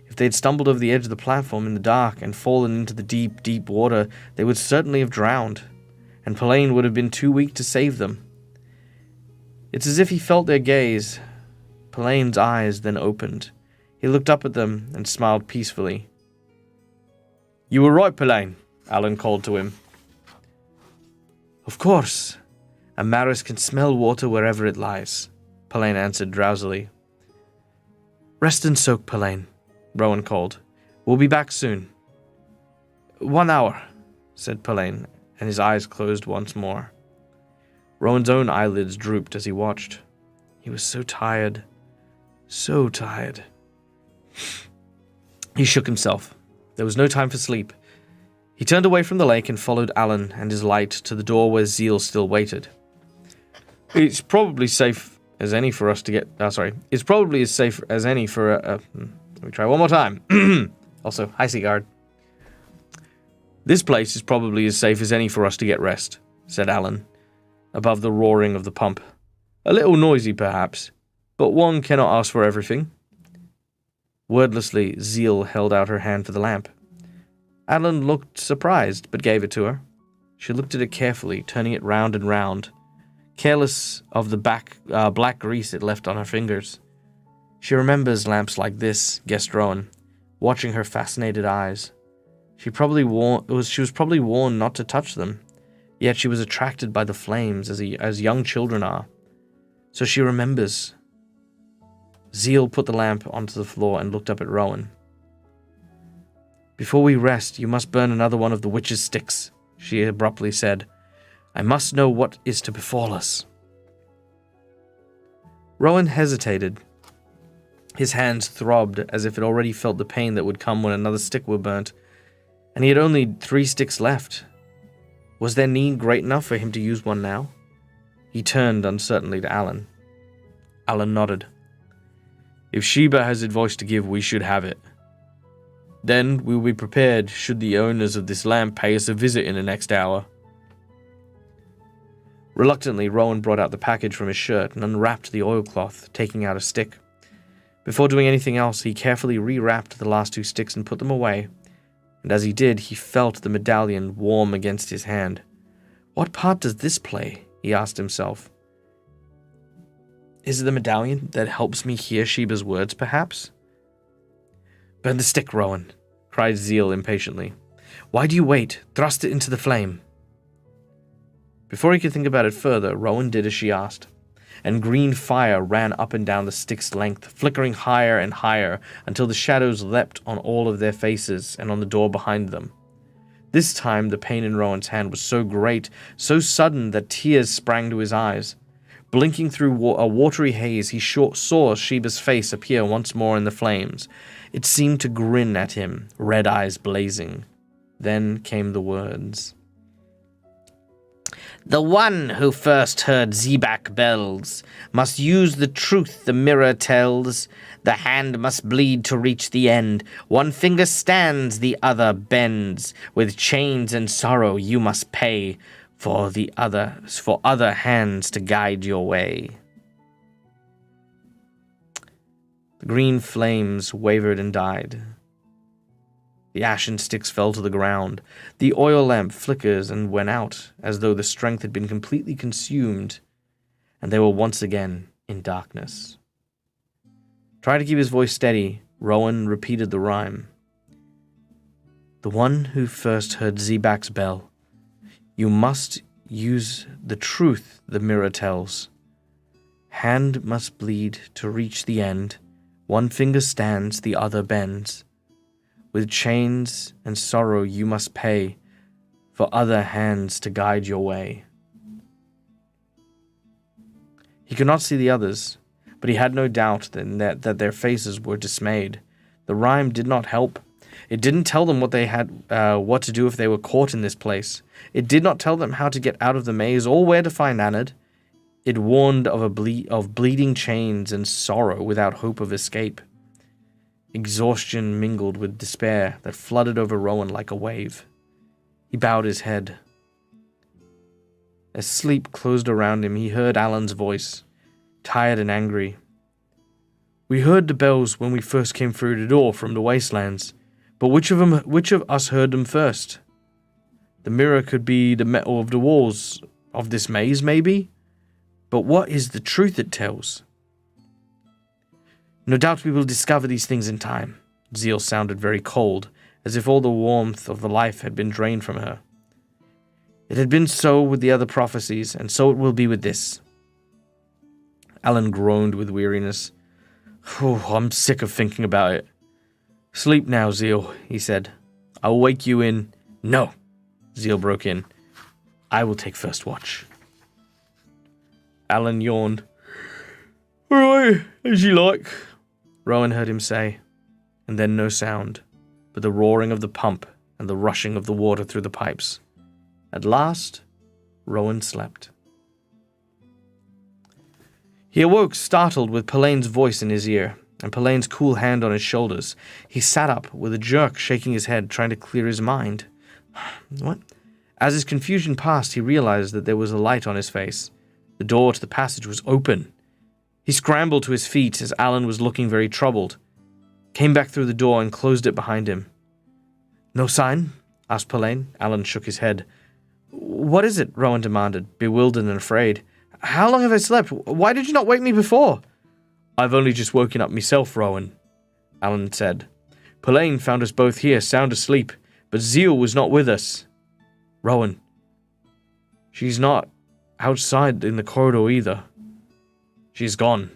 If they had stumbled over the edge of the platform in the dark and fallen into the deep, deep water, they would certainly have drowned, and Pelaine would have been too weak to save them. It's as if he felt their gaze. Pelane's eyes then opened. He looked up at them and smiled peacefully. "You were right, Pelane," Alan called to him. "Of course. A Maris can smell water wherever it lies," Pelane answered drowsily. "Rest and soak, Pelane," Rowan called. "We'll be back soon." "1 hour," said Pelane, and his eyes closed once more. Rowan's own eyelids drooped as he watched. He was so tired. So tired. He shook himself. There was no time for sleep. He turned away from the lake and followed Alan and his light to the door where Zeal still waited. "It's probably safe as any for us to get... It's probably as safe as any for let me try one more time. Also, hi, Seaguard. "This place is probably as safe as any for us to get rest," said Alan, above the roaring of the pump. "A little noisy, perhaps, but one cannot ask for everything." Wordlessly, Zeal held out her hand for the lamp. Alan looked surprised, but gave it to her. She looked at it carefully, turning it round and round, careless of the black grease it left on her fingers. She remembers lamps like this, guessed Rowan, watching her fascinated eyes. She was probably warned not to touch them, yet she was attracted by the flames as young children are. So she remembers. Zeal put the lamp onto the floor and looked up at Rowan. "Before we rest, you must burn another one of the witch's sticks," she abruptly said. "I must know what is to befall us." Rowan hesitated. His hands throbbed as if it already felt the pain that would come when another stick were burnt, and he had only 3 sticks left. Was their need great enough for him to use one now? He turned uncertainly to Alan. Alan nodded. "If Sheba has advice to give, we should have it. Then we will be prepared should the owners of this lamp pay us a visit in the next hour." Reluctantly, Rowan brought out the package from his shirt and unwrapped the oilcloth, taking out a stick. Before doing anything else, he carefully rewrapped the last 2 sticks and put them away, and as he did, he felt the medallion warm against his hand. What part does this play? He asked himself. Is it the medallion that helps me hear Sheba's words, perhaps? "Burn the stick, Rowan," cried Zeal impatiently. "Why do you wait? Thrust it into the flame." Before he could think about it further, Rowan did as she asked, and green fire ran up and down the stick's length, flickering higher and higher until the shadows leapt on all of their faces and on the door behind them. This time the pain in Rowan's hand was so great, so sudden that tears sprang to his eyes. Blinking through a watery haze, he saw Sheba's face appear once more in the flames. It seemed to grin at him, red eyes blazing. Then came the words. "The one who first heard Zebak bells must use the truth the mirror tells. The hand must bleed to reach the end. One finger stands, the other bends. With chains and sorrow you must pay for other hands to guide your way." The green flames wavered and died. The ashen sticks fell to the ground. The oil lamp flickers and went out, as though the strength had been completely consumed, and they were once again in darkness. Trying to keep his voice steady, Rowan repeated the rhyme. "The one who first heard Zebak's bell. You must use the truth the mirror tells. Hand must bleed to reach the end. One finger stands, the other bends. With chains and sorrow you must pay for other hands to guide your way." He could not see the others, but he had no doubt that their faces were dismayed. The rhyme did not help. It didn't tell them what to do if they were caught in this place. It did not tell them how to get out of the maze or where to find Anad. It warned of bleeding chains and sorrow without hope of escape. Exhaustion mingled with despair that flooded over Rowan like a wave. He bowed his head. As sleep closed around him, he heard Alan's voice, tired and angry. "We heard the bells when we first came through the door from the wastelands, but which of us heard them first? The mirror could be the metal of the walls of this maze, maybe? But what is the truth it tells? No doubt we will discover these things in time. Zeal sounded very cold, as if all the warmth of the life had been drained from her. It had been so with the other prophecies, and so it will be with this. Alan groaned with weariness. I'm sick of thinking about it. Sleep now, Zeal, he said. I'll wake you in... No, Zeal broke in. I will take first watch. Alan yawned. All right, as you like, Rowan heard him say, and then no sound, but the roaring of the pump and the rushing of the water through the pipes. At last, Rowan slept. He awoke startled with Pelane's voice in his ear, and Pelane's cool hand on his shoulders. He sat up with a jerk, shaking his head, trying to clear his mind. What? As his confusion passed, he realized that there was a light on his face. The door to the passage was open. He scrambled to his feet as Alan was looking very troubled, came back through the door and closed it behind him. No sign? Asked Pelane. Alan shook his head. What is it? Rowan demanded, bewildered and afraid. How long have I slept? Why did you not wake me before? I've only just woken up myself, Rowan, Alan said. Pelane found us both here, sound asleep, but Zeal was not with us. Rowan, she's not outside in the corridor either. She's gone.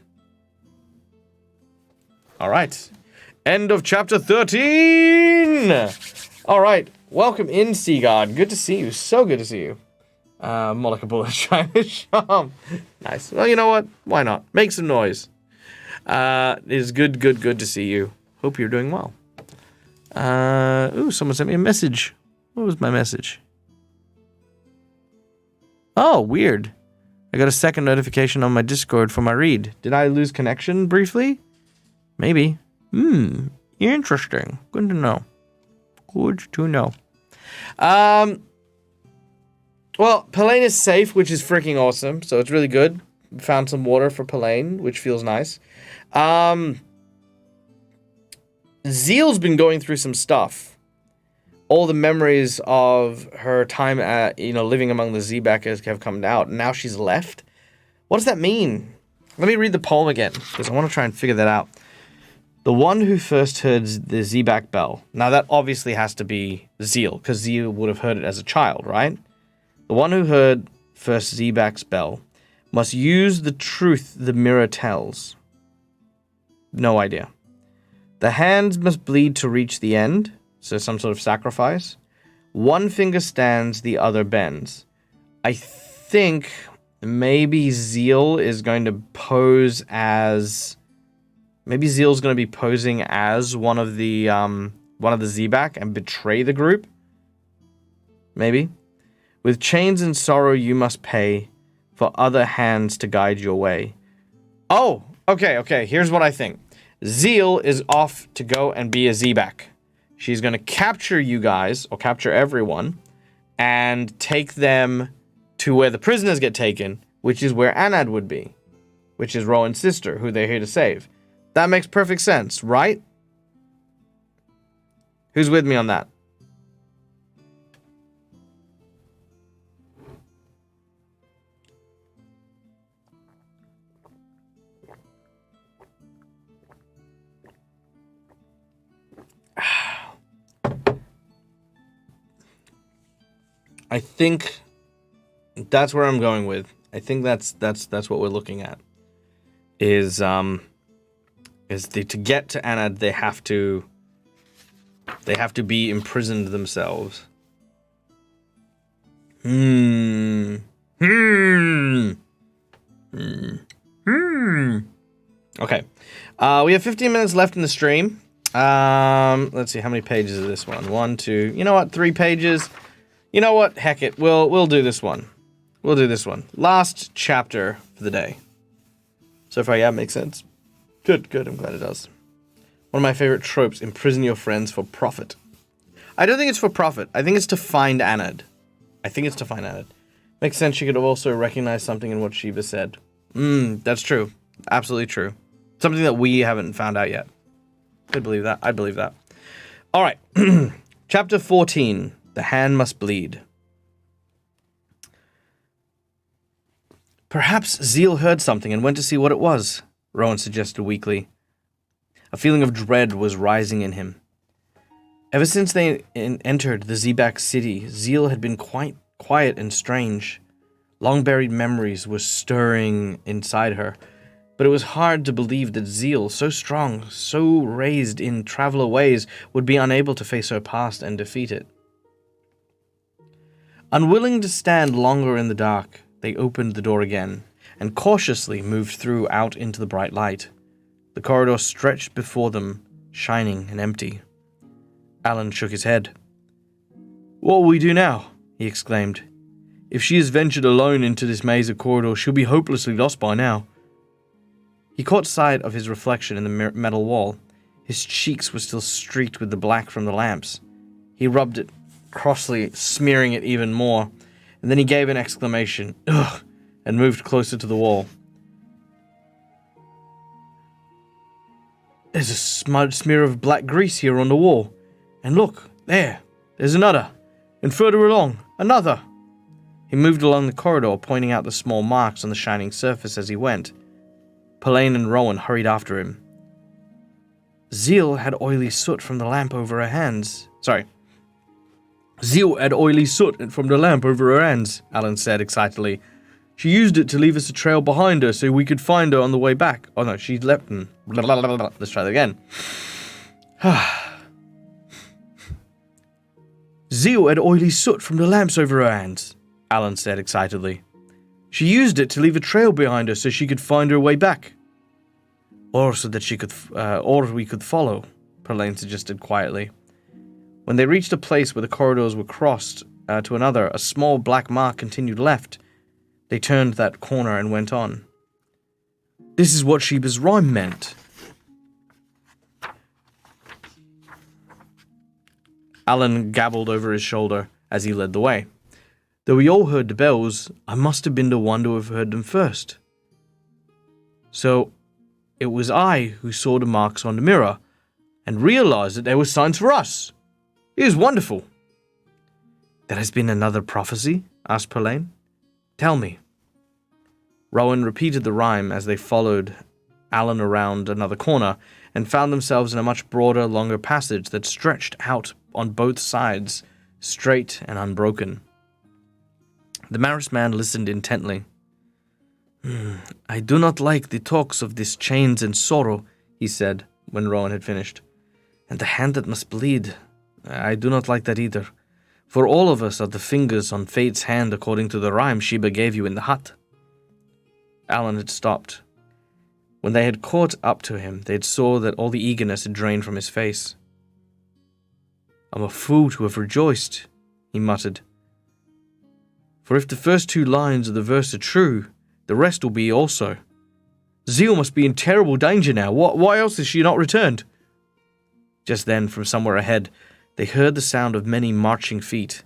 All right. End of chapter 13! All right. Welcome in, Seagard. Good to see you. So good to see you. Molika Bullet China Charm. Nice. Well, you know what? Why not? Make some noise. It is good to see you. Hope you're doing well. Ooh, someone sent me a message. What was my message? Oh, weird. I got a second notification on my Discord for my read. Did I lose connection briefly? Maybe. Interesting. Good to know. Good to know. Well, Pelane is safe, which is freaking awesome. So it's really good. Found some water for Pelane, which feels nice. Zeal's been going through some stuff. All the memories of her time at, living among the Zebak have come out. And now she's left. What does that mean? Let me read the poem again, because I want to try and figure that out. The one who first heard the Zebak bell. Now that obviously has to be Zeal, because Zeal would have heard it as a child, right? The one who heard first Zebak's bell must use the truth the mirror tells. No idea. The hands must bleed to reach the end, so some sort of sacrifice. One finger stands, the other bends. I think maybe Zeal is going to pose as... Maybe Zeal's going to be posing as one of the Zebak and betray the group. Maybe. With chains and sorrow you must pay, for other hands to guide your way. Oh, okay. Here's what I think. Zeal is off to go and be a Zebak. She's going to capture you guys, or capture everyone, and take them to where the prisoners get taken, which is where Anad would be, which is Rowan's sister, who they're here to save. That makes perfect sense, right? Who's with me on that? I think that's where I'm going with. I think that's what we're looking at. To get to Anad, they have to be imprisoned themselves. Okay. We have 15 minutes left in the stream. Let's see, how many pages is this one? 1, 2. You know what? 3 pages. You know what? Heck it. We'll do this one. We'll do this one. Last chapter for the day. So far, yeah, makes sense. Good. I'm glad it does. One of my favorite tropes: imprison your friends for profit. I don't think it's for profit. I think it's to find Anad. Makes sense. She could have also recognized something in what Shiva said. That's true. Absolutely true. Something that we haven't found out yet. I believe that. All right. Chapter 14. The hand must bleed. Perhaps Zeal heard something and went to see what it was, Rowan suggested weakly. A feeling of dread was rising in him. Ever since they entered the Zebak city, Zeal had been quite quiet and strange. Long-buried memories were stirring inside her, but it was hard to believe that Zeal, so strong, so raised in traveler ways, would be unable to face her past and defeat it. Unwilling to stand longer in the dark, they opened the door again, and cautiously moved through out into the bright light. The corridor stretched before them, shining and empty. Alan shook his head. "What will we do now?" he exclaimed. "If she has ventured alone into this maze of corridors, she'll be hopelessly lost by now." He caught sight of his reflection in the metal wall. His cheeks were still streaked with the black from the lamps. He rubbed it crossly, smearing it even more, and then he gave an exclamation, "Ugh!" and moved closer to the wall. "There's a smear of black grease here on the wall. And look, there's another. And further along, another." He moved along the corridor, pointing out the small marks on the shining surface as he went. Pelaine and Rowan hurried after him. Zeal had oily soot from the lamp over her hands. Zeal had oily soot from the lamp over her hands, Alan said excitedly. "She used it to leave us a trail behind her so we could find her on the way back. Oh no, she left them. Let's try that again. Zeal had oily soot from the lamps over her hands, Alan said excitedly. "She used it to leave a trail behind her so she could find her way back." Or so that she could, or we could follow, Pelaine suggested quietly. When they reached a place where the corridors were crossed to another, a small black mark continued left. They turned that corner and went on. "This is what Sheba's rhyme meant." Alan gabbled over his shoulder as he led the way. "Though we all heard the bells, I must have been the one to have heard them first. So it was I who saw the marks on the mirror and realized that there were signs for us. It was wonderful." "There has been another prophecy?" asked Pelaine. "Tell me." Rowan repeated the rhyme as they followed Alan around another corner and found themselves in a much broader, longer passage that stretched out on both sides, straight and unbroken. The Maris man listened intently. "I do not like the talks of this chains and sorrow," he said, when Rowan had finished. "And the hand that must bleed, I do not like that either. For all of us are the fingers on fate's hand according to the rhyme Sheba gave you in the hut." Alan had stopped. When they had caught up to him, they saw that all the eagerness had drained from his face. "I'm a fool to have rejoiced," he muttered. "For if the first two lines of the verse are true, the rest will be also. Zeal must be in terrible danger now. Why else has she not returned?" Just then, from somewhere ahead, they heard the sound of many marching feet.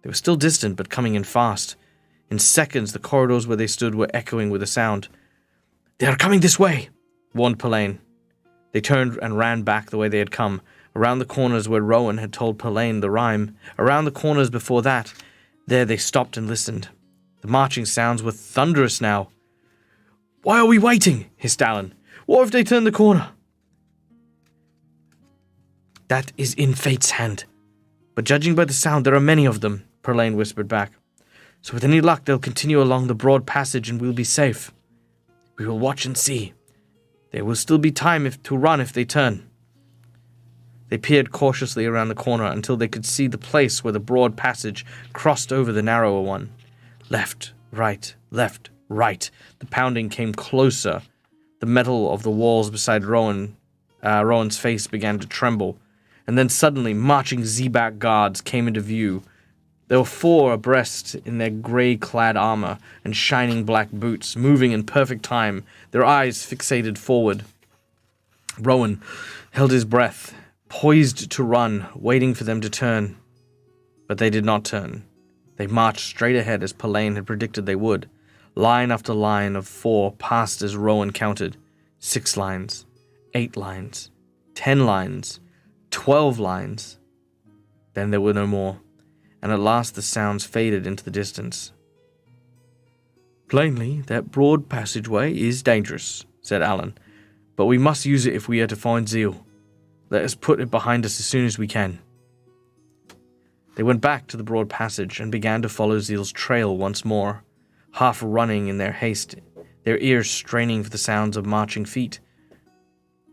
They were still distant, but coming in fast. In seconds, the corridors where they stood were echoing with the sound. "They are coming this way," warned Pelaine. They turned and ran back the way they had come, around the corners where Rowan had told Pelaine the rhyme, around the corners before that. There they stopped and listened. The marching sounds were thunderous now. "Why are we waiting?" hissed Alan. "What if they turn the corner?" "That is in fate's hand. But judging by the sound, there are many of them," Pelaine whispered back. "So with any luck, they'll continue along the broad passage and we'll be safe. We will watch and see. There will still be time to run if they turn." They peered cautiously around the corner until they could see the place where the broad passage crossed over the narrower one. Left, right, left, right. The pounding came closer. The metal of the walls beside Rowan's face began to tremble. And then suddenly, marching Zebak guards came into view. There were 4 abreast in their grey-clad armor and shining black boots, moving in perfect time, their eyes fixated forward. Rowan held his breath, poised to run, waiting for them to turn. But they did not turn. They marched straight ahead as Pelaine had predicted they would. Line after line of 4 passed as Rowan counted. 6 lines, 8 lines, 10 lines, 12 lines. Then there were no more, and at last the sounds faded into the distance. Plainly, that broad passageway is dangerous, said Alan, but we must use it if we are to find Zeal. Let us put it behind us as soon as we can. They went back to the broad passage and began to follow Zeal's trail once more, half running in their haste, their ears straining for the sounds of marching feet.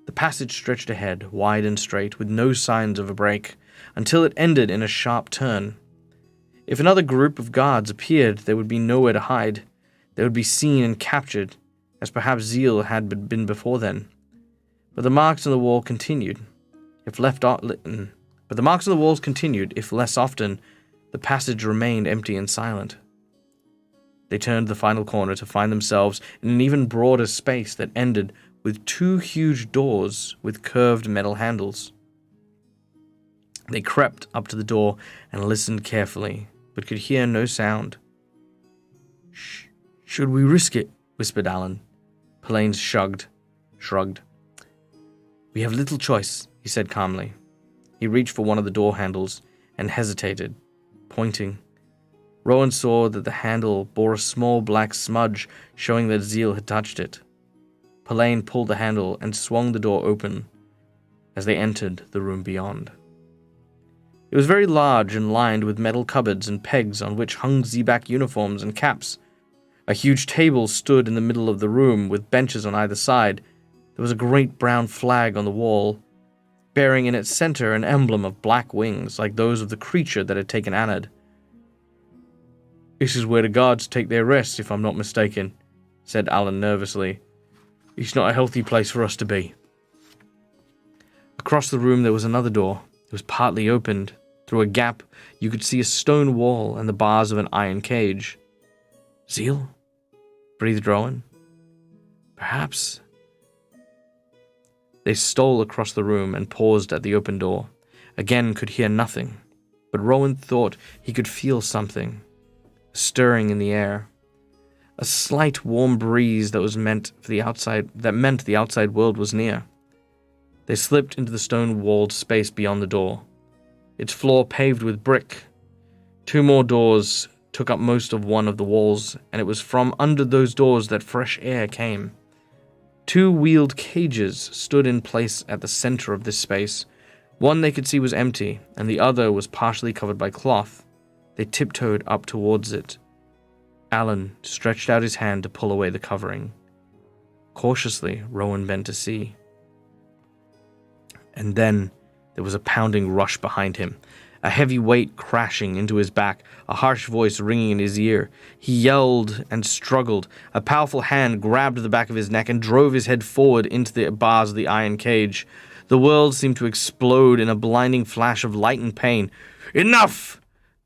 The passage stretched ahead, wide and straight, with no signs of a break, until it ended in a sharp turn. If another group of guards appeared, there would be nowhere to hide. They would be seen and captured, as perhaps Zeal had been before then. But the marks on the wall continued. If left But the marks on the walls continued, if less often, the passage remained empty and silent. They turned the final corner to find themselves in an even broader space that ended with two huge doors with curved metal handles. They crept up to the door and listened carefully, but could hear no sound. Should we risk it? Whispered Alan. Pelaine shrugged. We have little choice, he said calmly. He reached for one of the door handles and hesitated, pointing. Rowan saw that the handle bore a small black smudge, showing that Zeal had touched it. Pelaine pulled the handle and swung the door open as they entered the room beyond. It was very large and lined with metal cupboards and pegs on which hung Zebak uniforms and caps. A huge table stood in the middle of the room with benches on either side. There was a great brown flag on the wall, bearing in its center an emblem of black wings like those of the creature that had taken Anad. This is where the guards take their rest, if I'm not mistaken, said Alan nervously. It's not a healthy place for us to be. Across the room there was another door. It was partly opened. Through a gap, you could see a stone wall and the bars of an iron cage. Zeal? Breathed Rowan. Perhaps. They stole across the room and paused at the open door. Again could hear nothing, but Rowan thought he could feel something, stirring in the air. A slight warm breeze that meant the outside world was near. They slipped into the stone-walled space beyond the door, its floor paved with brick. Two more doors took up most of one of the walls, and it was from under those doors that fresh air came. Two wheeled cages stood in place at the center of this space. One they could see was empty, and the other was partially covered by cloth. They tiptoed up towards it. Alan stretched out his hand to pull away the covering. Cautiously, Rowan bent to see. And then there was a pounding rush behind him, a heavy weight crashing into his back, a harsh voice ringing in his ear. He yelled and struggled. A powerful hand grabbed the back of his neck and drove his head forward into the bars of the iron cage. The world seemed to explode in a blinding flash of light and pain. "Enough!"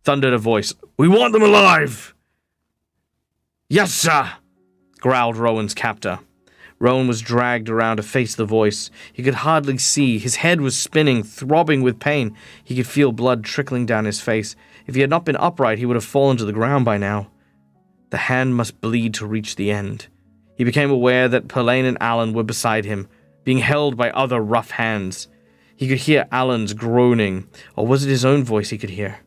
thundered a voice. "We want them alive!" "Yes, sir!" growled Rowan's captor. Rowan was dragged around to face the voice. He could hardly see. His head was spinning, throbbing with pain. He could feel blood trickling down his face. If he had not been upright, he would have fallen to the ground by now. The hand must bleed to reach the end. He became aware that Pelaine and Alan were beside him, being held by other rough hands. He could hear Alan's groaning, or was it his own voice he could hear?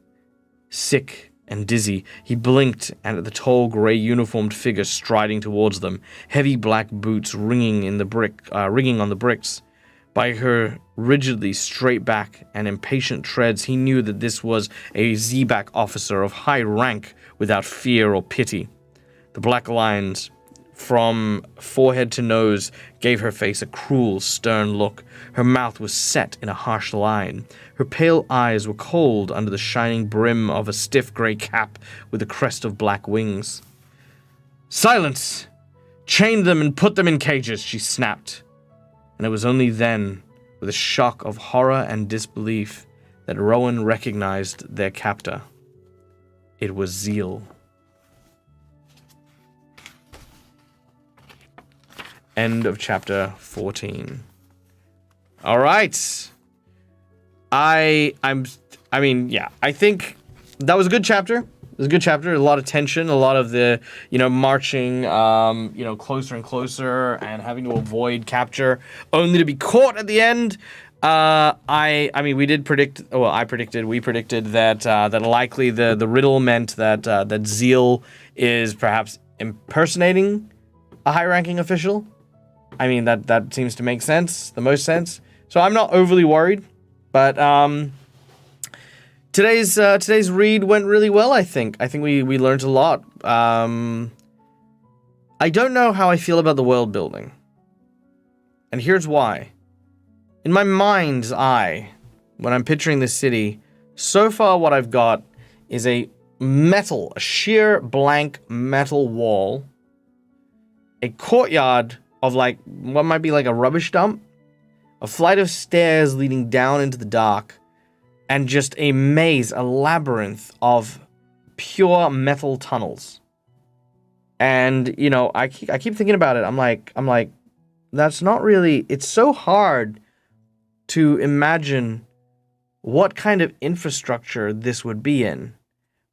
Sick and dizzy, he blinked at the tall, grey-uniformed figure striding towards them, heavy black boots ringing on the bricks. By her rigidly straight back and impatient treads, he knew that this was a Zebak officer of high rank without fear or pity. The black lines from forehead to nose gave her face a cruel, stern look. Her mouth was set in a harsh line. Her pale eyes were cold under the shining brim of a stiff grey cap with a crest of black wings. "Silence! Chain them and put them in cages," she snapped. And it was only then, with a shock of horror and disbelief, that Rowan recognized their captor. It was Zeal. End of chapter 14. All right. I think that was a good chapter. It was a good chapter. A lot of tension, a lot of the, marching, closer and closer and having to avoid capture only to be caught at the end. We predicted that likely the riddle meant that Zeal is perhaps impersonating a high-ranking official. I mean, that seems to make sense, the most sense. So I'm not overly worried, but today's read went really well, I think. I think we learned a lot. I don't know how I feel about the world building. And here's why. In my mind's eye, when I'm picturing this city, so far what I've got is a sheer blank metal wall, a courtyard of like what might be like a rubbish dump, a flight of stairs leading down into the dark, and just a maze, a labyrinth of pure metal tunnels. And, you know, I keep thinking about it. I'm like, that's not really, it's so hard to imagine what kind of infrastructure this would be in,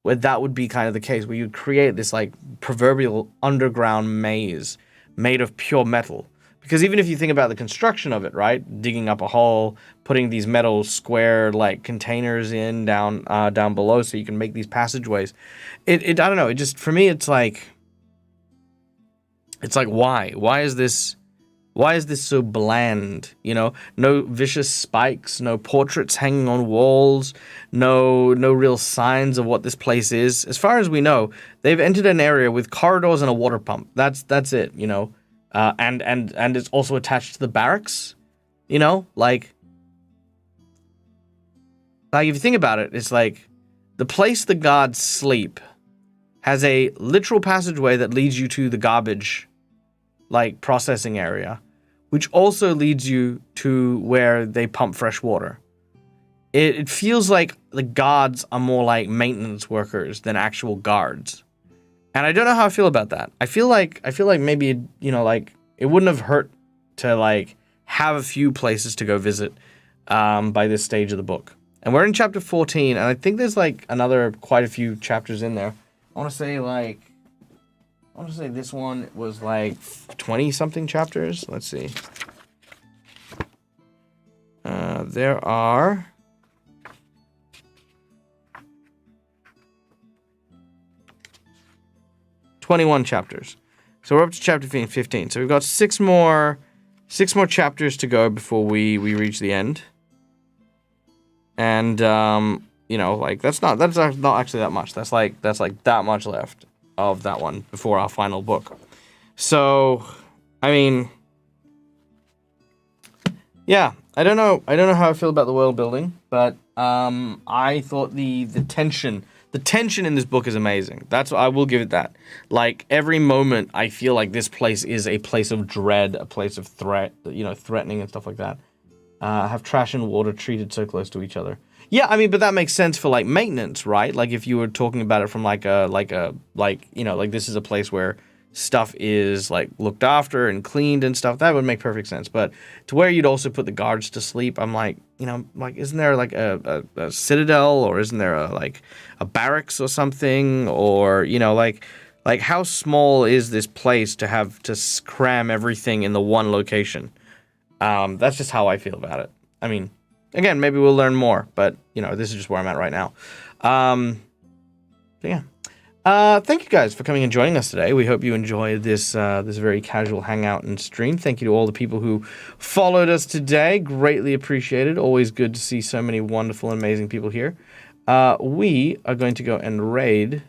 where that would be kind of the case, where you'd create this like proverbial underground maze made of pure metal. Because even if you think about the construction of it, right, digging up a hole, putting these metal square like containers in down below so you can make these passageways, it I don't know, it just, for me it's like why is this so bland? You know, no vicious spikes, no portraits hanging on walls, no real signs of what this place is. As far as we know, they've entered an area with corridors and a water pump. That's it, you know. And it's also attached to the barracks, you know, like if you think about it, it's like the place the guards sleep has a literal passageway that leads you to the garbage, like, processing area, which also leads you to where they pump fresh water. It feels like the guards are more like maintenance workers than actual guards. And I don't know how I feel about that. I feel like maybe, you know, like, it wouldn't have hurt to, like, have a few places to go visit by this stage of the book. And we're in chapter 14, and I think there's, like, quite a few chapters in there. I want to say this one was, like, 20-something chapters. Let's see. There are 21 chapters. So we're up to chapter 15. So we've got six more chapters to go before we reach the end. And you know, like that's not actually that much. That's like that much left of that one before our final book. So, I mean, yeah, I don't know how I feel about the world building, but I thought the tension in this book is amazing. That's what I will give it that. Like, every moment I feel like this place is a place of dread, a place of threat, you know, threatening and stuff like that. Have trash and water treated so close to each other. Yeah, I mean, but that makes sense for, like, maintenance, right? Like, if you were talking about it from, like, you know, like, this is a place where stuff is, like, looked after and cleaned and stuff, that would make perfect sense. But to where you'd also put the guards to sleep, I'm like, you know, like, isn't there, like, a citadel, or isn't there, a barracks or something? Or, you know, like, how small is this place to have to cram everything in the one location? That's just how I feel about it. I mean, again, maybe we'll learn more, but, you know, this is just where I'm at right now. So yeah. Thank you guys for coming and joining us today. We hope you enjoyed this very casual hangout and stream. Thank you to all the people who followed us today. Greatly appreciated. Always good to see so many wonderful and amazing people here. We are going to go and raid.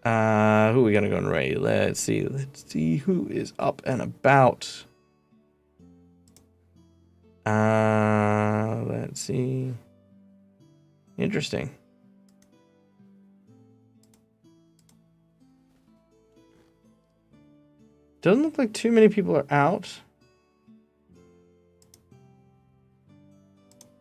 Who are we going to go and raid? Let's see who is up and about. Let's see. Interesting. Doesn't look like too many people are out.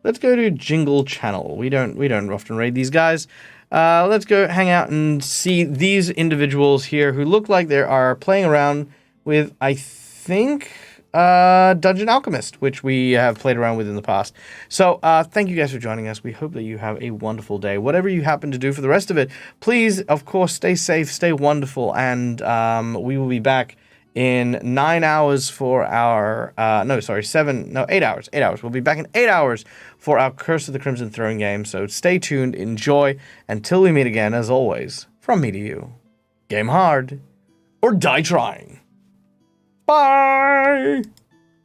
Let's go to Jingle Channel. We don't often raid these guys. Let's go hang out and see these individuals here who look like they are playing around with, I think, Dungeon Alchemist, which we have played around with in the past. So thank you guys for joining us. We hope that you have a wonderful day. Whatever you happen to do for the rest of it, please, of course, stay safe, stay wonderful, and we will be back in 9 hours for our 8 hours. 8 hours. We'll be back in 8 hours for our Curse of the Crimson Throne game. So stay tuned, enjoy. Until we meet again, as always, from me to you, game hard, or die trying. Bye!